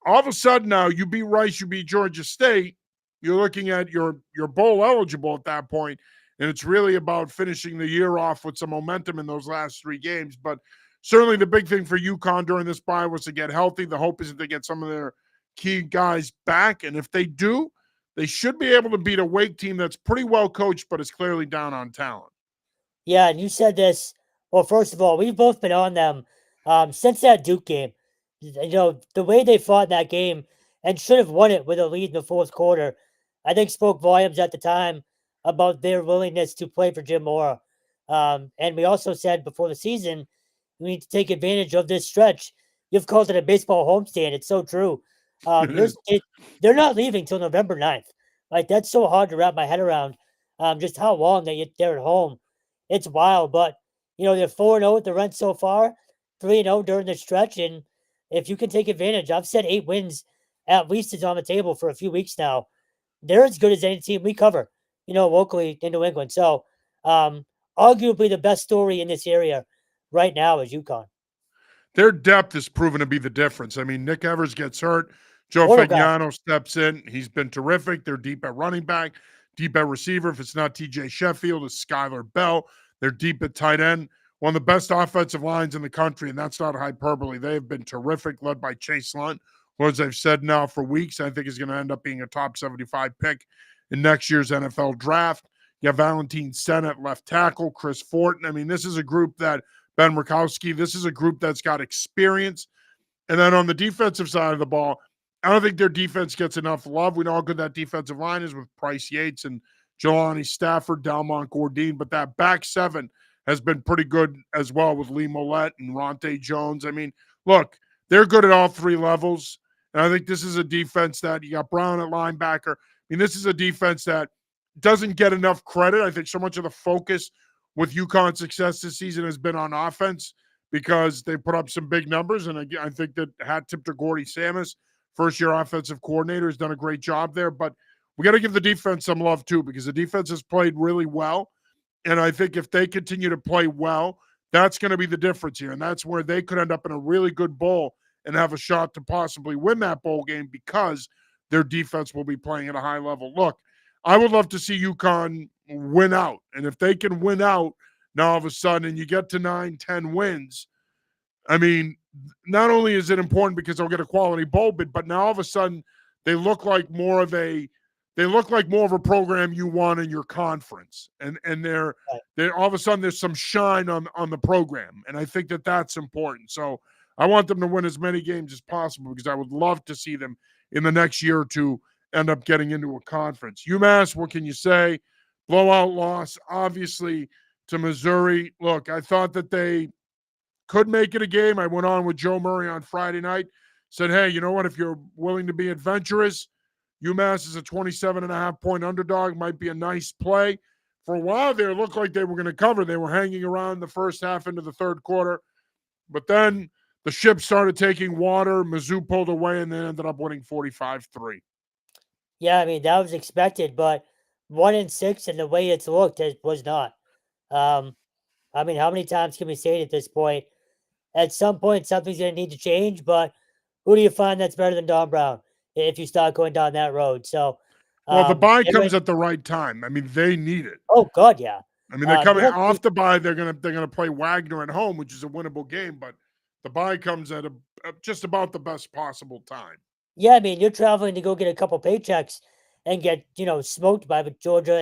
All of a sudden now, you beat Rice, you beat Georgia State, you're looking at your bowl eligible at that point, and it's really about finishing the year off with some momentum in those last 3 games. But certainly the big thing for UConn during this bye was to get healthy. The hope is that they get some of their key guys back, and if they do, they should be able to beat a Wake team that's pretty well coached, but is clearly down on talent. Yeah, and you said this. Well, first of all, we've both been on them since that Duke game. The way they fought that game and should have won it with a lead in the fourth quarter, I think spoke volumes at the time about their willingness to play for Jim Mora. And we also said before the season, we need to take advantage of this stretch. You've called it a baseball homestand. It's so true. They're not leaving till November 9th. Like, that's so hard to wrap my head around just how long they're at home. It's wild, but, they're 4-0 at the rent so far, 3-0 during the stretch, and if you can take advantage, I've said 8 wins at least is on the table for a few weeks now. They're as good as any team we cover, locally in New England. So, arguably the best story in this area right now is UConn. Their depth has proven to be the difference. I mean, Nick Evers gets hurt. Joe Portal guy. Fagnano steps in. He's been terrific. They're deep at running back, deep at receiver. If it's not TJ Sheffield, it's Skylar Bell. They're deep at tight end. One of the best offensive lines in the country, and that's not hyperbole. They have been terrific, led by Chase Lunt, who, as I've said now for weeks, I think is going to end up being a top 75 pick in next year's NFL draft. You have Valentine Sennett, left tackle, Chris Fortin. I mean, this is a group that Ben Rakowski, this is a group that's got experience. And then on the defensive side of the ball, I don't think their defense gets enough love. We know how good that defensive line is with Price Yates and Jelani Stafford, Dalmont Gordine, but that back 7 has been pretty good as well with Lee Mollett and Ronte Jones. I mean, look, they're good at all 3 levels. And I think this is a defense that you got Brown at linebacker. I mean, this is a defense that doesn't get enough credit. I think so much of the focus with UConn's success this season has been on offense because they put up some big numbers. And again, I think that hat tip to Gordy Samus, first-year offensive coordinator, has done a great job there. But we got to give the defense some love too, because the defense has played really well. And I think if they continue to play well, that's going to be the difference here. And that's where they could end up in a really good bowl and have a shot to possibly win that bowl game because their defense will be playing at a high level. Look, I would love to see UConn win out. And if they can win out now all of a sudden and you get to 9-10 wins, I mean, not only is it important because they'll get a quality bowl bid, but now all of a sudden they look like more of a program you want in your conference. And they're all of a sudden there's some shine on the program. And I think that that's important. So I want them to win as many games as possible because I would love to see them in the next year or two end up getting into a conference. UMass, what can you say? Blowout loss, obviously, to Missouri. Look, I thought that they could make it a game. I went on with Joe Murray on Friday night, said, hey, you know what? If you're willing to be adventurous, UMass is a 27.5-point underdog. Might be a nice play. For a while there, it looked like they were going to cover. They were hanging around the first half into the third quarter. But then the ship started taking water. Mizzou pulled away, and then ended up winning 45-3. Yeah, I mean that was expected, but 1-6 and the way it's looked was not. Um, I mean, how many times can we say it at this point? At some point, something's going to need to change. But who do you find that's better than Don Brown if you start going down that road? So, Well, the bye get comes ready. at the right time. I mean, they need it. Oh God, yeah. I mean, they're coming Look, off the bye. They're gonna play Wagner at home, which is a winnable game. But the bye comes at just about the best possible time. yeah, I mean, you're traveling to go get a couple paychecks and get, smoked by Georgia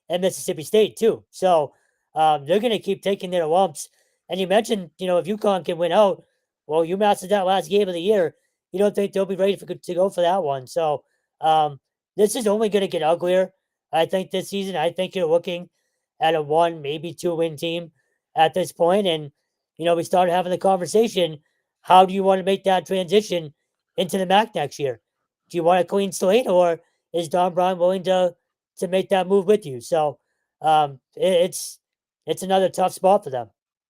and Mississippi State too. So they're going to keep taking their lumps. And you mentioned, if UConn can win out, well, UMass is that last game of the year. You don't think they'll be ready to go for that one? So this is only going to get uglier. I think this season. I think you're looking at a 1, maybe 2 win team at this point. And we started having the conversation. How do you want to make that transition into the MAC next year? Do you want a clean slate, or is Don Brown willing to make that move with you? So it's another tough spot for them,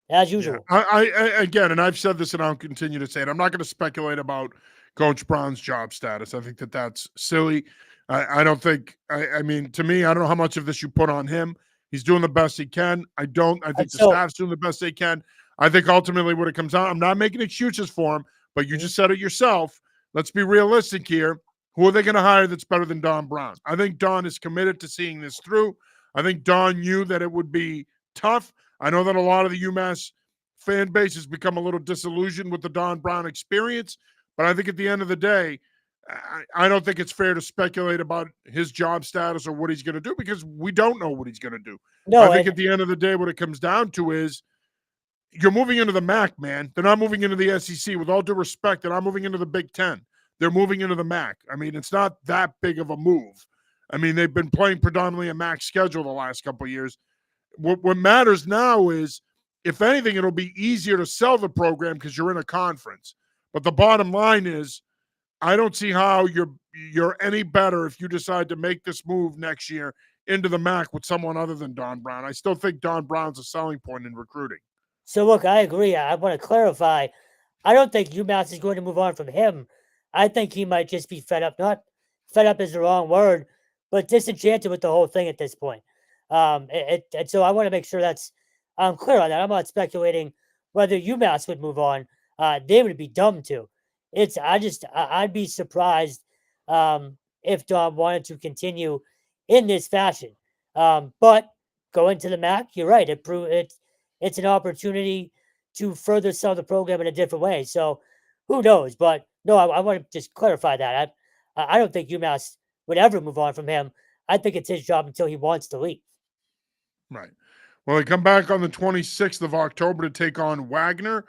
as Yeah, usual. I again, and I've said this, and I'll continue to say it. I'm not going to speculate about Coach Brown's job status. I think that that's silly. I don't think. I mean, to me, I don't know how much of this you put on him. He's doing the best he can. I don't. I think And the so, staff's doing the best they can. I think ultimately what it comes out, I'm not making excuses for him, but you mhm. just said it yourself. Let's be realistic here. Who are they going to hire that's better than Don Brown? I think Don is committed to seeing this through. I think Don knew that it would be tough. I know that a lot of the UMass fan base has become a little disillusioned with the Don Brown experience. But I think at the end of the day, I don't think it's fair to speculate about his job status or what he's going to do because we don't know what he's going to do. I No, think and at the end of the day, what it comes down to is you're moving into the MAC, man. They're not moving into the SEC. With all due respect, they're not moving into the Big Ten. They're moving into the MAC. I mean, it's not that big of a move. I mean, they've been playing predominantly a MAC schedule the last couple of years. What matters now is, if anything, it'll be easier to sell the program because you're in a conference. But the bottom line is, I don't see how you're any better if you decide to make this move next year into the MAC with someone other than Don Brown. I still think Don Brown's a selling point in recruiting. so look, I agree. I want to clarify. I don't think UMass is going to move on from him. I think he might just be fed up. Not fed up is the wrong word, but disenchanted with the whole thing at this point. And so I want to make sure that's I'm clear on that. I'm not speculating whether UMass would move on. They would be dumb to. I'd be surprised if Don wanted to continue in this fashion. But going to the MAC, you're right. It's an opportunity to further sell the program in a different way. So who knows? But no, I want to just clarify that. I don't think UMass would ever move on from him. I think it's his job until he wants to leave. Right. Well, they come back on the 26th of October to take on Wagner.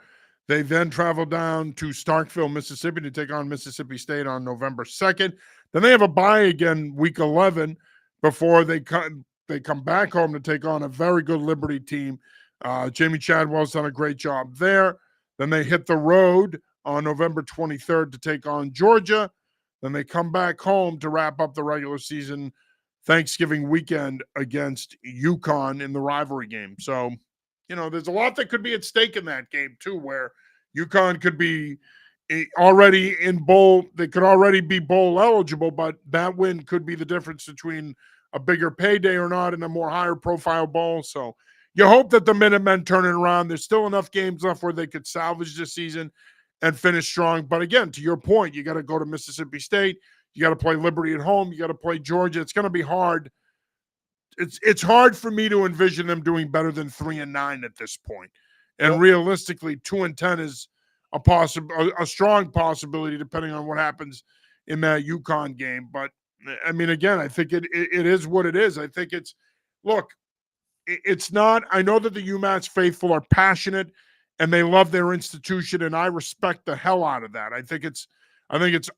They then travel down to Starkville, Mississippi to take on Mississippi State on November 2nd. Then they have a bye again, week 11, before they come back home to take on a very good Liberty team. Jamie Chadwell's done a great job there. Then they hit the road on November 23rd to take on Georgia. Then they come back home to wrap up the regular season Thanksgiving weekend against UConn in the rivalry game. So, there's a lot that could be at stake in that game too, where UConn could be already in bowl. They could already be bowl eligible, but that win could be the difference between a bigger payday or not in a more higher profile bowl. So you hope that the Minutemen turn it around. There's still enough games left where they could salvage this season and finish strong. But again, to your point, you got to go to Mississippi State. You got to play Liberty at home. You got to play Georgia. It's going to be hard. It's hard for me to envision them doing better than 3-9 at this point. And Yep. realistically, 2-10 is a strong possibility depending on what happens in that UConn game. But I mean, again, I think it is what it is. I think it's not. I know that the UMass faithful are passionate and they love their institution, and I respect the hell out of that. I think it's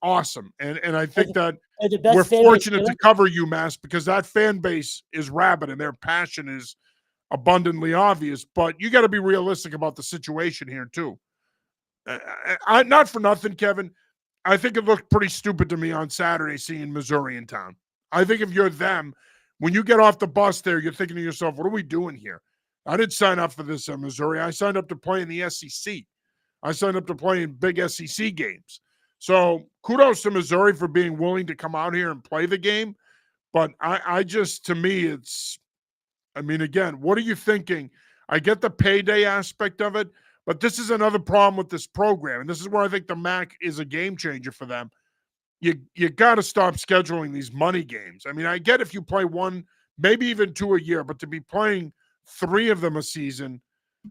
awesome, and I think that They're the we're best fan base in fortunate the to cover UMass because that fan base is rabid and their passion is abundantly obvious. But you got to be realistic about the situation here too. Not for nothing, Kevin. I think it looked pretty stupid to me on Saturday seeing Missouri in town. I think if you're them, when you get off the bus there, you're thinking to yourself, what are we doing here? I didn't sign up for this in Missouri. I signed up to play in the SEC. I signed up to play in big SEC games. So kudos to Missouri for being willing to come out here and play the game. But I just, to me, I mean, again, what are you thinking? I get the payday aspect of it, but this is another problem with this program. And this is where I think the MAC is a game changer for them. You got to stop scheduling these money games. I mean, I get if you play one, maybe even two a year, but to be playing 3 of them a season,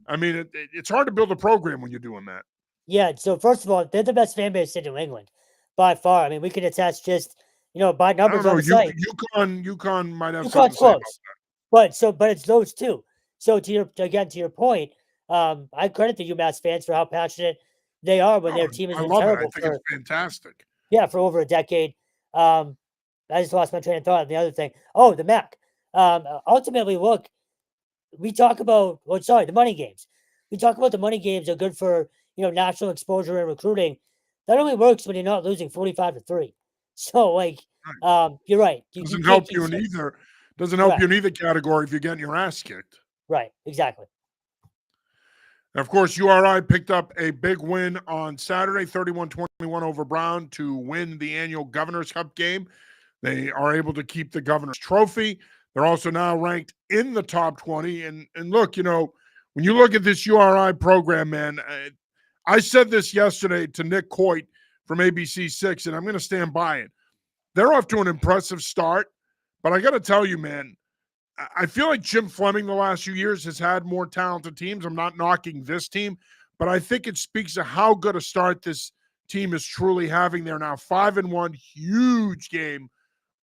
I mean, it's hard to build a program when you're doing that. Yeah. So first of all, they're the best fan base in New England by far. I mean, we can attest just by I numbers don't on know. the site. UConn might have something UConn's to say about close, but it's those two. So to your point, I credit the UMass fans for how passionate they are when that. their Oh, team has I been love it. I terrible think it's for fantastic. for over a decade. Um, I just lost my train of thought on the other thing. Oh, the MAC. Ultimately, look, we talk about the money games. We talk about the money games are good for national exposure and recruiting. That only works when you're not losing 45-3. So Right. you're right. You Doesn't can't help keep you in either. Doesn't help correct. you in either category if you're getting your ass kicked. Right, exactly. And of course, URI picked up a big win on Saturday, 31-21 over Brown to win the annual Governor's Cup game. They are able to keep the Governor's Trophy. They're also now ranked in the top 20. And look, when you look at this URI program, man, I said this yesterday to Nick Coit from ABC6, and I'm going to stand by it. They're off to an impressive start, but I got to tell you, man, I feel like Jim Fleming the last few years has had more talented teams. I'm not knocking this team, but I think it speaks to how good a start this team is truly having. They're now 5-1, huge game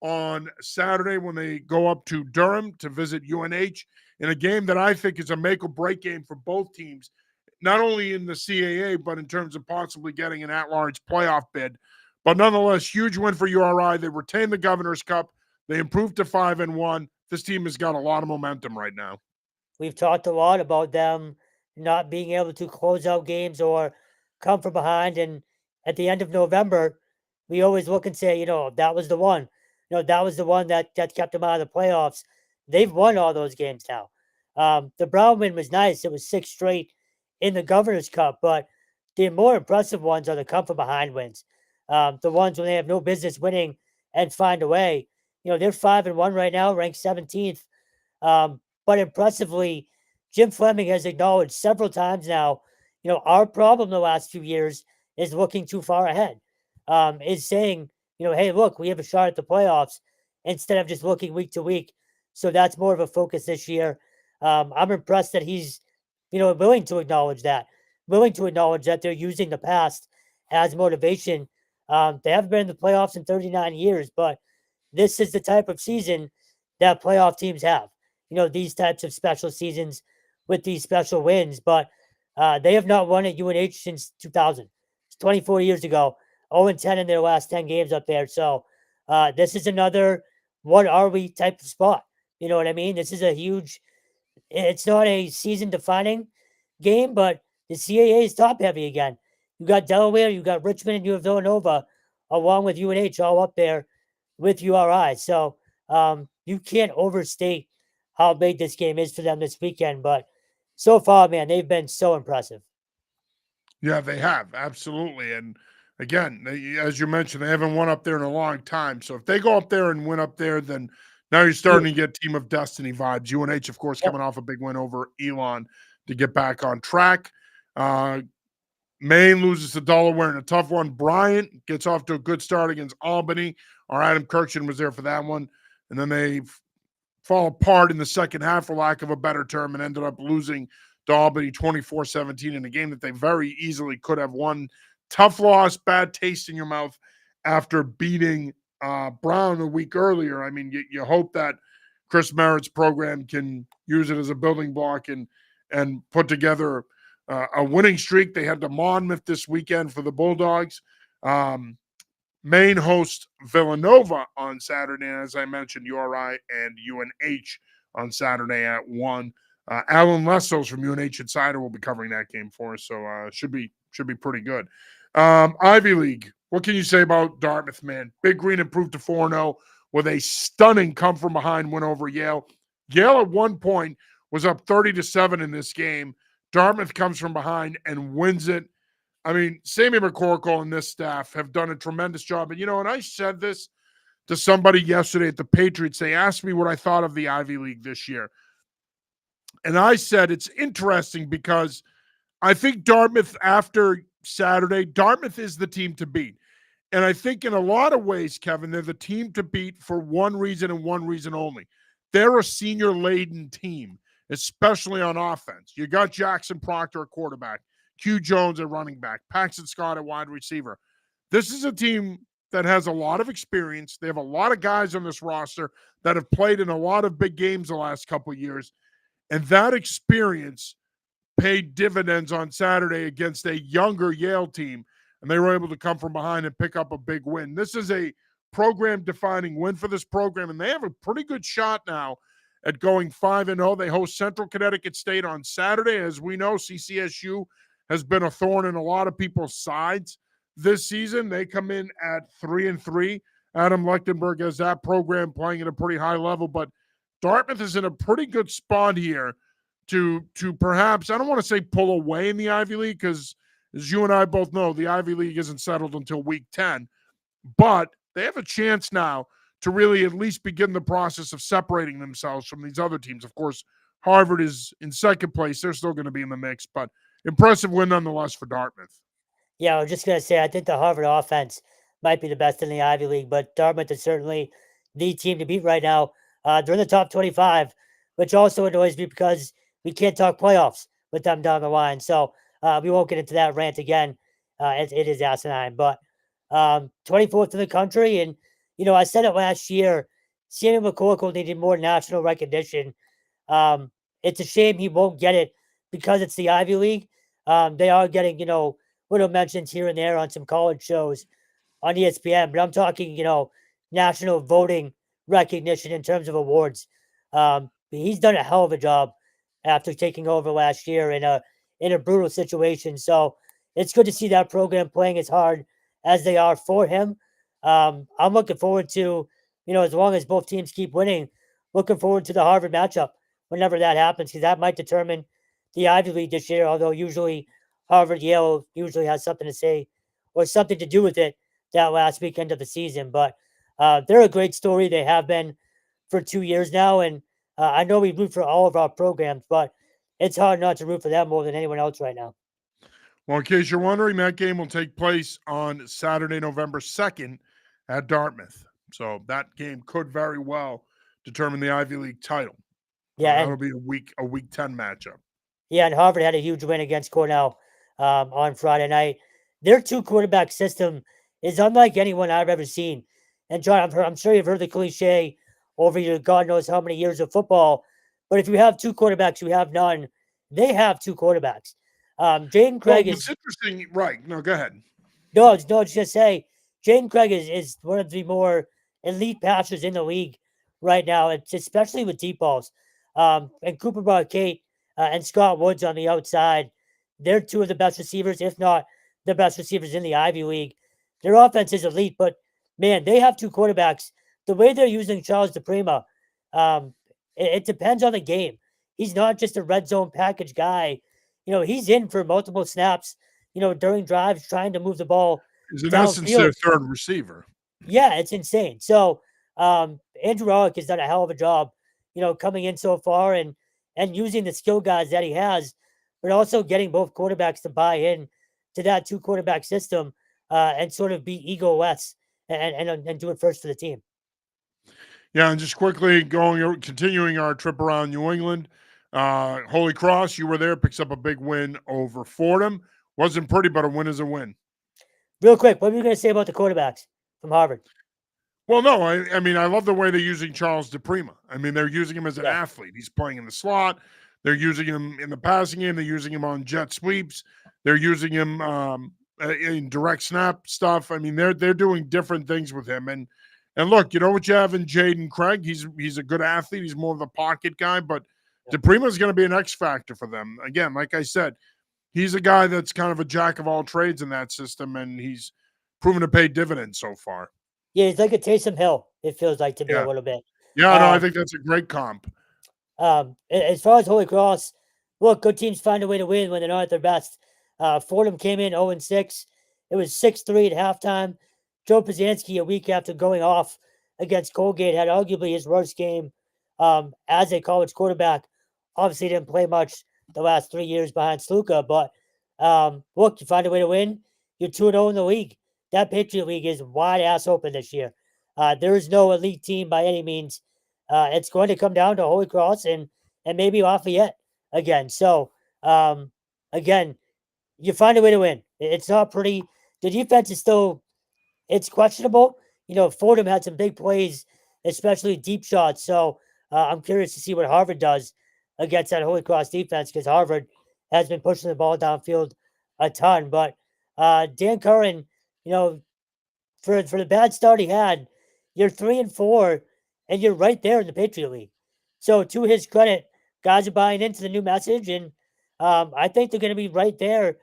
on Saturday when they go up to Durham to visit UNH in a game that I think is a make or break game for both teams, not only in the CAA, but in terms of possibly getting an at-large playoff bid. But nonetheless, huge win for URI. They retained the Governor's Cup. They improved to 5-1. This team has got a lot of momentum right now. We've talked a lot about them not being able to close out games or come from behind. And at the end of November, we always look and say, that was the one. That was the one that kept them out of the playoffs. They've won all those games now. The Brown win was nice. It was 6 straight in the Governor's Cup, but the more impressive ones are the come from behind wins. The ones when they have no business winning and find a way. They're 5-1 right now, ranked 17th. But impressively, Jim Fleming has acknowledged several times now, our problem the last few years is looking too far ahead. Is saying, hey, look, we have a shot at the playoffs instead of just looking week to week. So that's more of a focus this year. I'm impressed that he's, willing to acknowledge that, they're using the past as motivation. They haven't been in the playoffs in 39 years, but this is the type of season that playoff teams have. These types of special seasons with these special wins, but they have not won at UNH since 2000. It's 24 years ago. 0-10 in their last 10 games up there. So this is another what are we type of spot. You know what I mean? This is a huge, it's not a season defining game, but the CAA is top heavy again. You got Delaware, you got Richmond, and you have Villanova, along with UNH all up there with URI. So you can't overstate how big this game is for them this weekend. But so far, man, they've been so impressive. Yeah, they have. Absolutely. And again, as you mentioned, they haven't won up there in a long time. So if they go up there and win up there, then now you're starting to get Team of Destiny vibes. UNH, of course, coming off a big win over Elon to get back on track. Maine loses to Delaware in a tough one. Bryant gets off to a good start against Albany. Our Adam Kirkshin was there for that one. And then they fall apart in the second half, for lack of a better term, and ended up losing to Albany 24-17 in a game that they very easily could have won. Tough loss, bad taste in your mouth after beating Brown a week earlier. I mean, you hope that Chris Merritt's program can use it as a building block and put together a winning streak. They had the Monmouth this weekend for the Bulldogs. Maine hosts Villanova on Saturday, and as I mentioned, URI and UNH on Saturday at 1. Alan Lessos from UNH Insider will be covering that game for us, so should be pretty good. Ivy League, what can you say about Dartmouth, man? Big Green improved to 4-0 with a stunning come-from-behind win over Yale. Yale at one point was up 30-7 in this game. Dartmouth comes from behind and wins it. I mean, Sammy McCorkle and this staff have done a tremendous job. And, and I said this to somebody yesterday at the Patriots. They asked me what I thought of the Ivy League this year. And I said it's interesting because I think Dartmouth, after Saturday, Dartmouth is the team to beat. And I think in a lot of ways, Kevin, they're the team to beat for one reason and one reason only. They're a senior-laden team, especially on offense. You got Jackson Proctor at quarterback, Q Jones at running back, Paxton Scott at wide receiver. This is a team that has a lot of experience. They have a lot of guys on this roster that have played in a lot of big games the last couple of years. And that experience paid dividends on Saturday against a younger Yale team, and they were able to come from behind and pick up a big win. This is a program-defining win for this program, and they have a pretty good shot now at going 5-0. They host Central Connecticut State on Saturday. As we know, CCSU has been a thorn in a lot of people's sides this season. They come in at 3-3. Adam Lechtenberg has that program playing at a pretty high level, but Dartmouth is in a pretty good spot here to perhaps, I don't want to say pull away in the Ivy League, because as you and I both know, the Ivy League isn't settled until week 10. But they have a chance now to really at least begin the process of separating themselves from these other teams. Of course, Harvard is in second place. They're still going to be in the mix, but impressive win nonetheless for Dartmouth. Yeah, I was just going to say, I think the Harvard offense might be the best in the Ivy League, but Dartmouth is certainly the team to beat right now. They're in the top 25, which also annoys me because we can't talk playoffs with them down the line. So we won't get into that rant again. It is asinine, but 24th in the country. And, I said it last year, Sammy McCorkle needed more national recognition. It's a shame he won't get it because it's the Ivy League. They are getting, little mentions here and there on some college shows on ESPN, but I'm talking, national voting recognition in terms of awards. He's done a hell of a job after taking over last year in a brutal situation. So it's good to see that program playing as hard as they are for him. I'm looking forward to, as long as both teams keep winning, looking forward to the Harvard matchup whenever that happens, because that might determine the Ivy League this year, although usually Harvard Yale usually has something to say or something to do with it that last weekend of the season. But they're a great story. They have been for 2 years now. And I know we root for all of our programs, but it's hard not to root for them more than anyone else right now. Well, in case you're wondering, that game will take place on Saturday, November 2nd at Dartmouth. So that game could very well determine the Ivy League title. Yeah, that'll be a week 10 matchup. Yeah, and Harvard had a huge win against Cornell on Friday night. Their two quarterback system is unlike anyone I've ever seen. And John, I'm sure you've heard the cliche over your God knows how many years of football. But if you have two quarterbacks, you have none. They have two quarterbacks. Jaden Craig is interesting, right? No, go ahead. No, I was just gonna say Jaden Craig is one of the more elite passers in the league right now. It's especially with deep balls. And Cooper Marquette and Scott Woods on the outside. They're two of the best receivers, if not the best receivers in the Ivy League. Their offense is elite, but man, they have two quarterbacks. The way they're using Charles DePrima, it depends on the game. He's not just a red zone package guy. He's in for multiple snaps, during drives, trying to move the ball. He's in essence their third receiver. Yeah, it's insane. So Andrew Alec has done a hell of a job, coming in so far and using the skill guys that he has, but also getting both quarterbacks to buy in to that two quarterback system and sort of be ego-less and do it first for the team. Yeah, and just quickly continuing our trip around New England, Holy Cross, you were there, picks up a big win over Fordham. Wasn't pretty, but a win is a win. Real quick, what were you going to say about the quarterbacks from Harvard? Well, no, I mean, I love the way they're using Charles DePrima. I mean, they're using him as an athlete. He's playing in the slot. They're using him in the passing game. They're using him on jet sweeps. They're using him in direct snap stuff. I mean, they're doing different things with him. And look, you know what you have in Jaden Craig? He's a good athlete. He's more of the pocket guy, but DePrima is going to be an X factor for them. Again, like I said, he's a guy that's kind of a jack of all trades in that system, and he's proven to pay dividends so far. Yeah, he's like a Taysom Hill, it feels like to me a little bit. Yeah, no, I think that's a great comp. As far as Holy Cross, look, good teams find a way to win when they're not at their best. Fordham came in 0-6. It was 6-3 at halftime. Joe Pazanski, a week after going off against Colgate, had arguably his worst game as a college quarterback. Obviously, didn't play much the last 3 years behind Sluka, but look, you find a way to win. You're 2-0 in the league. That Patriot League is wide ass open this year. There is no elite team by any means. It's going to come down to Holy Cross and maybe Lafayette again. So, again, you find a way to win. It's not pretty. The defense is still, it's questionable. Fordham had some big plays, especially deep shots. So I'm curious to see what Harvard does against that Holy Cross defense because Harvard has been pushing the ball downfield a ton. But Dan Curran, you know, for the bad start he had, you're 3-4, and you're right there in the Patriot League. So to his credit, guys are buying into the new message, and I think they're going to be right there,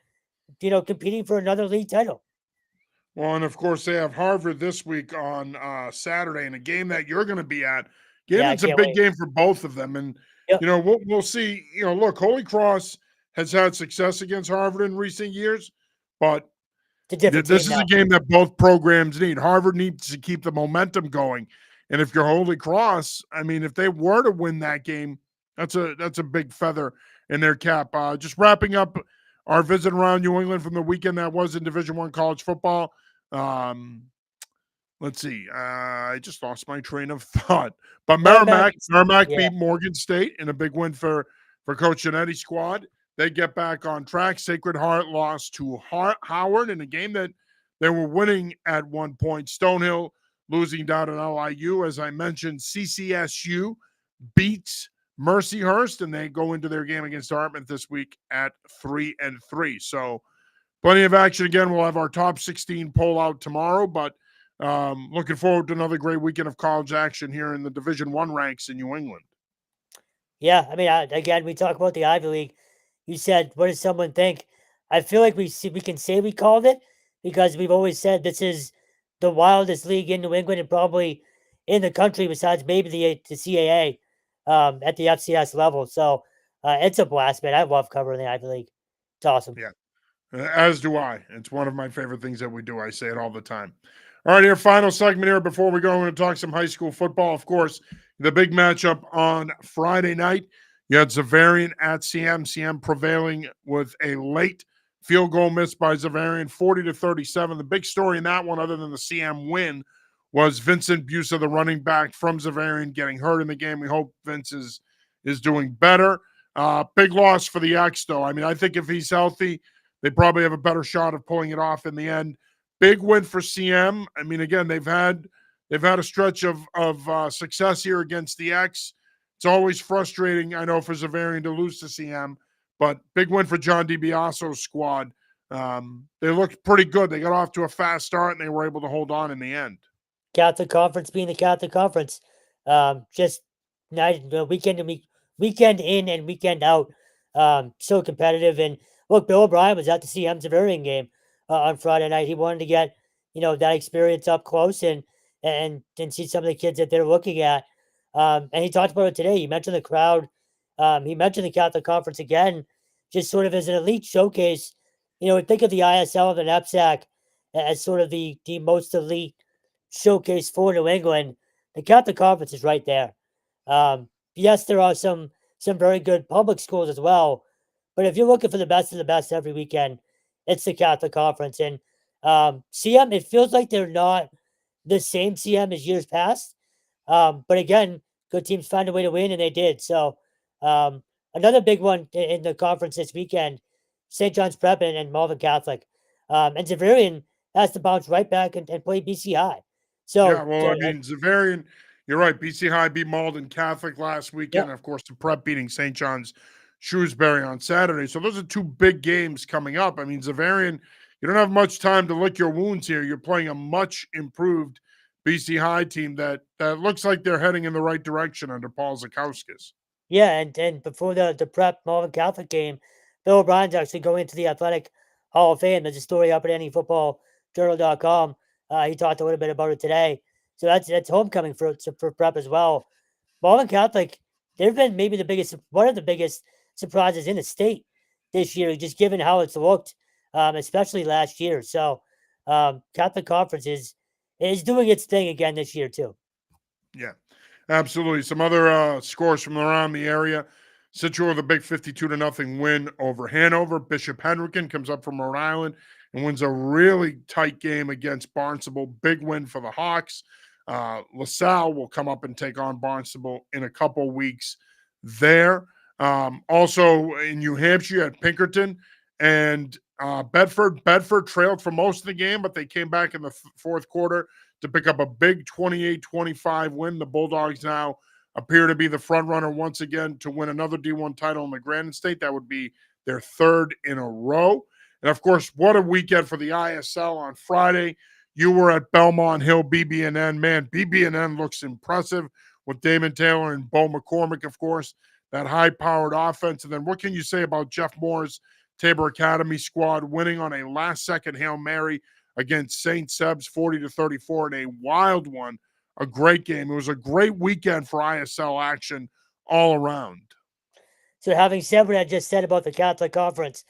competing for another league title. Well, and of course they have Harvard this week on Saturday in a game that you're going to be at. Game Yeah, I that's a can't big wait. game for both of them, and Yep, we'll see. Look, Holy Cross has had success against Harvard in recent years, but it's a different this team is a now. game that both programs need. Harvard needs to keep the momentum going, and if you're Holy Cross, I mean, if they were to win that game, that's a big feather in their cap. Just wrapping up our visit around New England from the weekend that was in Division I college football. Um, let's see. I just lost my train of thought. But Merrimack, Merrimack yeah, beat Morgan State in a big win for Coach Genetti's squad. They get back on track. Sacred Heart lost to Howard in a game that they were winning at one point. Stonehill losing down at LIU. As I mentioned, CCSU beats Mercyhurst, and they go into their game against Dartmouth this week at 3-3. So plenty of action again. We'll have our top 16 poll out tomorrow, but looking forward to another great weekend of college action here in the Division I ranks in New England. yeah. I mean, again, we talk about the Ivy League. You said, what does someone think? I feel like we can say we called it because we've always said this is the wildest league in New England and probably in the country besides maybe the CAA at the FCS level. So it's a blast, man. I love covering the Ivy League. It's awesome. Yeah, as do I. It's one of my favorite things that we do. I say it all the time. All right, here, final segment here before we go. We're going to talk some high school football. Of course, the big matchup on Friday night. You had Xaverian at CM. CM prevailing with a late field goal miss by Xaverian, 40-37. The big story in that one, other than the CM win, was Vincent Busa, the running back from Xaverian, getting hurt in the game. We hope Vince is doing better. Big loss for the X, though. I mean, I think if he's healthy, they probably have a better shot of pulling it off in the end. Big win for CM. I mean, again, they've had a stretch of success here against the X. It's always frustrating, I know, for Xaverian to lose to CM, but big win for John DiBiaso's squad. They looked pretty good. They got off to a fast start, and they were able to hold on in the end. Catholic Conference being the Catholic Conference. Just night, weekend in and weekend out. So competitive. And look, Bill O'Brien was at the CM Xaverian game on Friday night. He wanted to get that experience up close and see some of the kids that they're looking at. And he talked about it today. He mentioned the crowd. He mentioned the Catholic Conference again, just sort of as an elite showcase. Think of the ISL and the NEPSAC as sort of the most elite showcase for New England. The Catholic Conference is right there. Yes, there are some very good public schools as well, but if you're looking for the best of the best every weekend, it's the Catholic Conference. And CM, it feels like they're not the same CM as years past. But again, good teams find a way to win, and they did. So another big one in the conference this weekend, St. John's Prep and Malvern Catholic. And Xaverian has to bounce right back and play BC High. Yeah, So, well, I mean, Xaverian, you're right. BC High beat Malden Catholic last yeah, weekend. Of course, the Prep beating St. John's Shrewsbury on Saturday. So those are two big games coming up. I mean, Xaverian, you don't have much time to lick your wounds here. You're playing a much improved BC High team that looks like they're heading in the right direction under Paul Zakauskas. yeah, and before the Prep Malvern Catholic game, Bill O'Brien's actually going into the Athletic Hall of Fame. There's a story up at anyfootballjournal.com. He talked a little bit about it today. So that's homecoming for Prep as well. Malvern Catholic, they've been maybe one of the biggest surprises in the state this year, just given how it's looked especially last year. So Catholic Conference is doing its thing again this year too. Yeah, absolutely. Some other scores from around the area. Situate with a big 52-0 win over Hanover. Bishop Hendricken comes up from Rhode Island and wins a really tight game against Barnstable. Big win for the Hawks. LaSalle will come up and take on Barnstable in a couple weeks there. Also in New Hampshire, you had Pinkerton and Bedford. Bedford trailed for most of the game, but they came back in the fourth quarter to pick up a big 28-25 win. The Bulldogs now appear to be the front runner once again to win another D1 title in the Granite State. That would be their third in a row. And of course, what a weekend for the ISL on Friday. You were at Belmont Hill, BB&N. Man, BB&N looks impressive with Damon Taylor and Bo McCormick, of course, that high-powered offense. And then what can you say about Jeff Moore's Tabor Academy squad winning on a last-second Hail Mary against St. Seb's 40-34 in a wild one, a great game. It was a great weekend for ISL action all around. So having said what I just said about the Catholic Conference,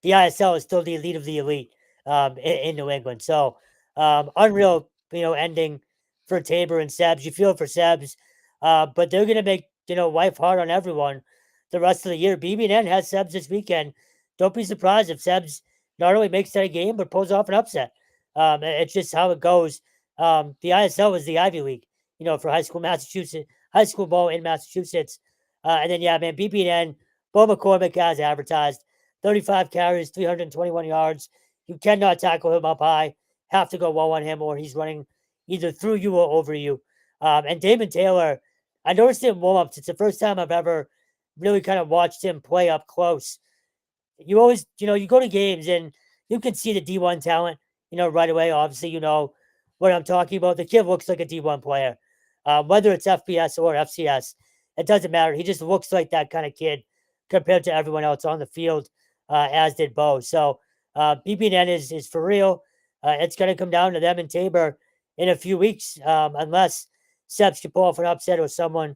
the ISL is still the elite of the elite in New England. So unreal, ending for Tabor and Sebs. You feel it for Sebs, but they're going to make, life hard on everyone the rest of the year. BB&N has Sebs this weekend. Don't be surprised if Sebs not only makes that a game, but pulls off an upset. It's just how it goes. The ISL is the Ivy League, for high school ball in Massachusetts. And then, yeah, man, BB&N, Bo McCormick as advertised, 35 carries, 321 yards. You cannot tackle him up high. Have to go well on him, or he's running either through you or over you. And Damon Taylor, I noticed him warm-ups. It's the first time I've ever really kind of watched him play up close. You always, you go to games and you can see the D1 talent, right away. Obviously, you know what I'm talking about. The kid looks like a D1 player, whether it's FBS or FCS. It doesn't matter. He just looks like that kind of kid compared to everyone else on the field, as did Bo. So BB&N is for real. It's going to come down to them and Tabor in a few weeks, unless Sebs can pull off an upset or someone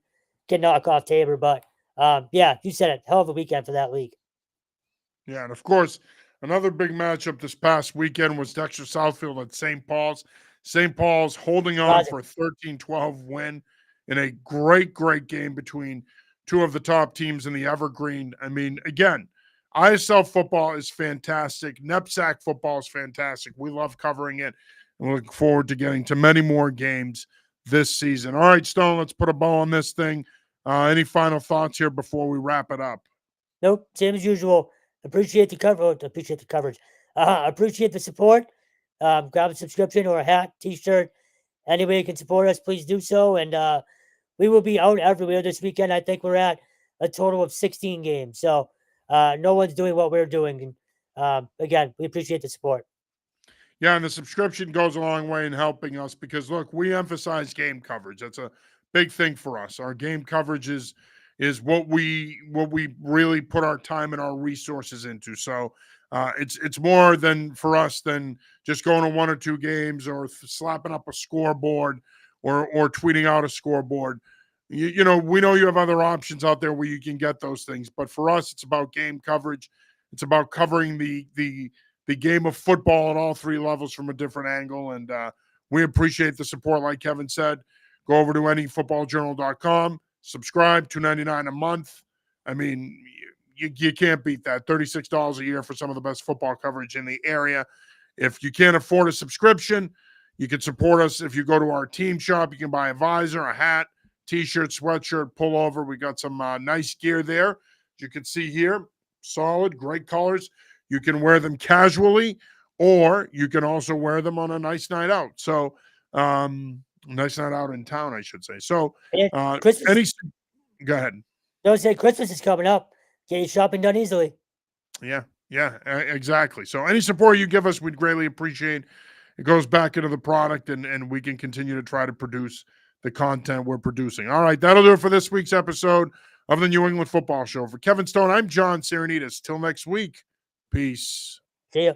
can knock off Tabor. But yeah, you said it. Hell of a weekend for that league. Yeah, and of course, another big matchup this past weekend was Dexter Southfield at St. Paul's. St. Paul's holding on for a 13-12 win in a great, great game between two of the top teams in the Evergreen. I mean, again, ISL football is fantastic. NEPSAC football is fantastic. We love covering it, and we look forward to getting to many more games this season. All right, Stone, let's put a bow on this thing. Any final thoughts here before we wrap it up? Nope, same as usual. Appreciate the coverage. Appreciate the support. Grab a subscription or a hat, t-shirt. Any way you can support us, please do so. And we will be out everywhere this weekend. I think we're at a total of 16 games. So no one's doing what we're doing. And again, we appreciate the support. Yeah, and the subscription goes a long way in helping us because, look, we emphasize game coverage. That's a big thing for us. Our game coverage is what we really put our time and our resources into. So it's more than for us than just going to one or two games or slapping up a scoreboard or tweeting out a scoreboard. We know you have other options out there where you can get those things, but for us, it's about game coverage. It's about covering the game of football at all three levels from a different angle, and we appreciate the support. Like Kevin said, go over to anyfootballjournal.com. Subscribe, $2.99 a month. I mean, you can't beat that. $36 a year for some of the best football coverage in the area. If you can't afford a subscription, you can support us if you go to our team shop. You can buy a visor, a hat, t-shirt, sweatshirt, pullover. We got some nice gear there. As you can see here, solid, great colors. You can wear them casually, or you can also wear them on a nice night out. So, nice night out in town, I should say. So, Christmas. Go ahead. Don't say Christmas is coming up. Get your shopping done easily. Yeah, exactly. So, any support you give us, we'd greatly appreciate. It goes back into the product, and we can continue to try to produce the content we're producing. All right, that'll do it for this week's episode of the New England Football Show. For Kevin Stone, I'm John Serenitas. Till next week, peace. See ya.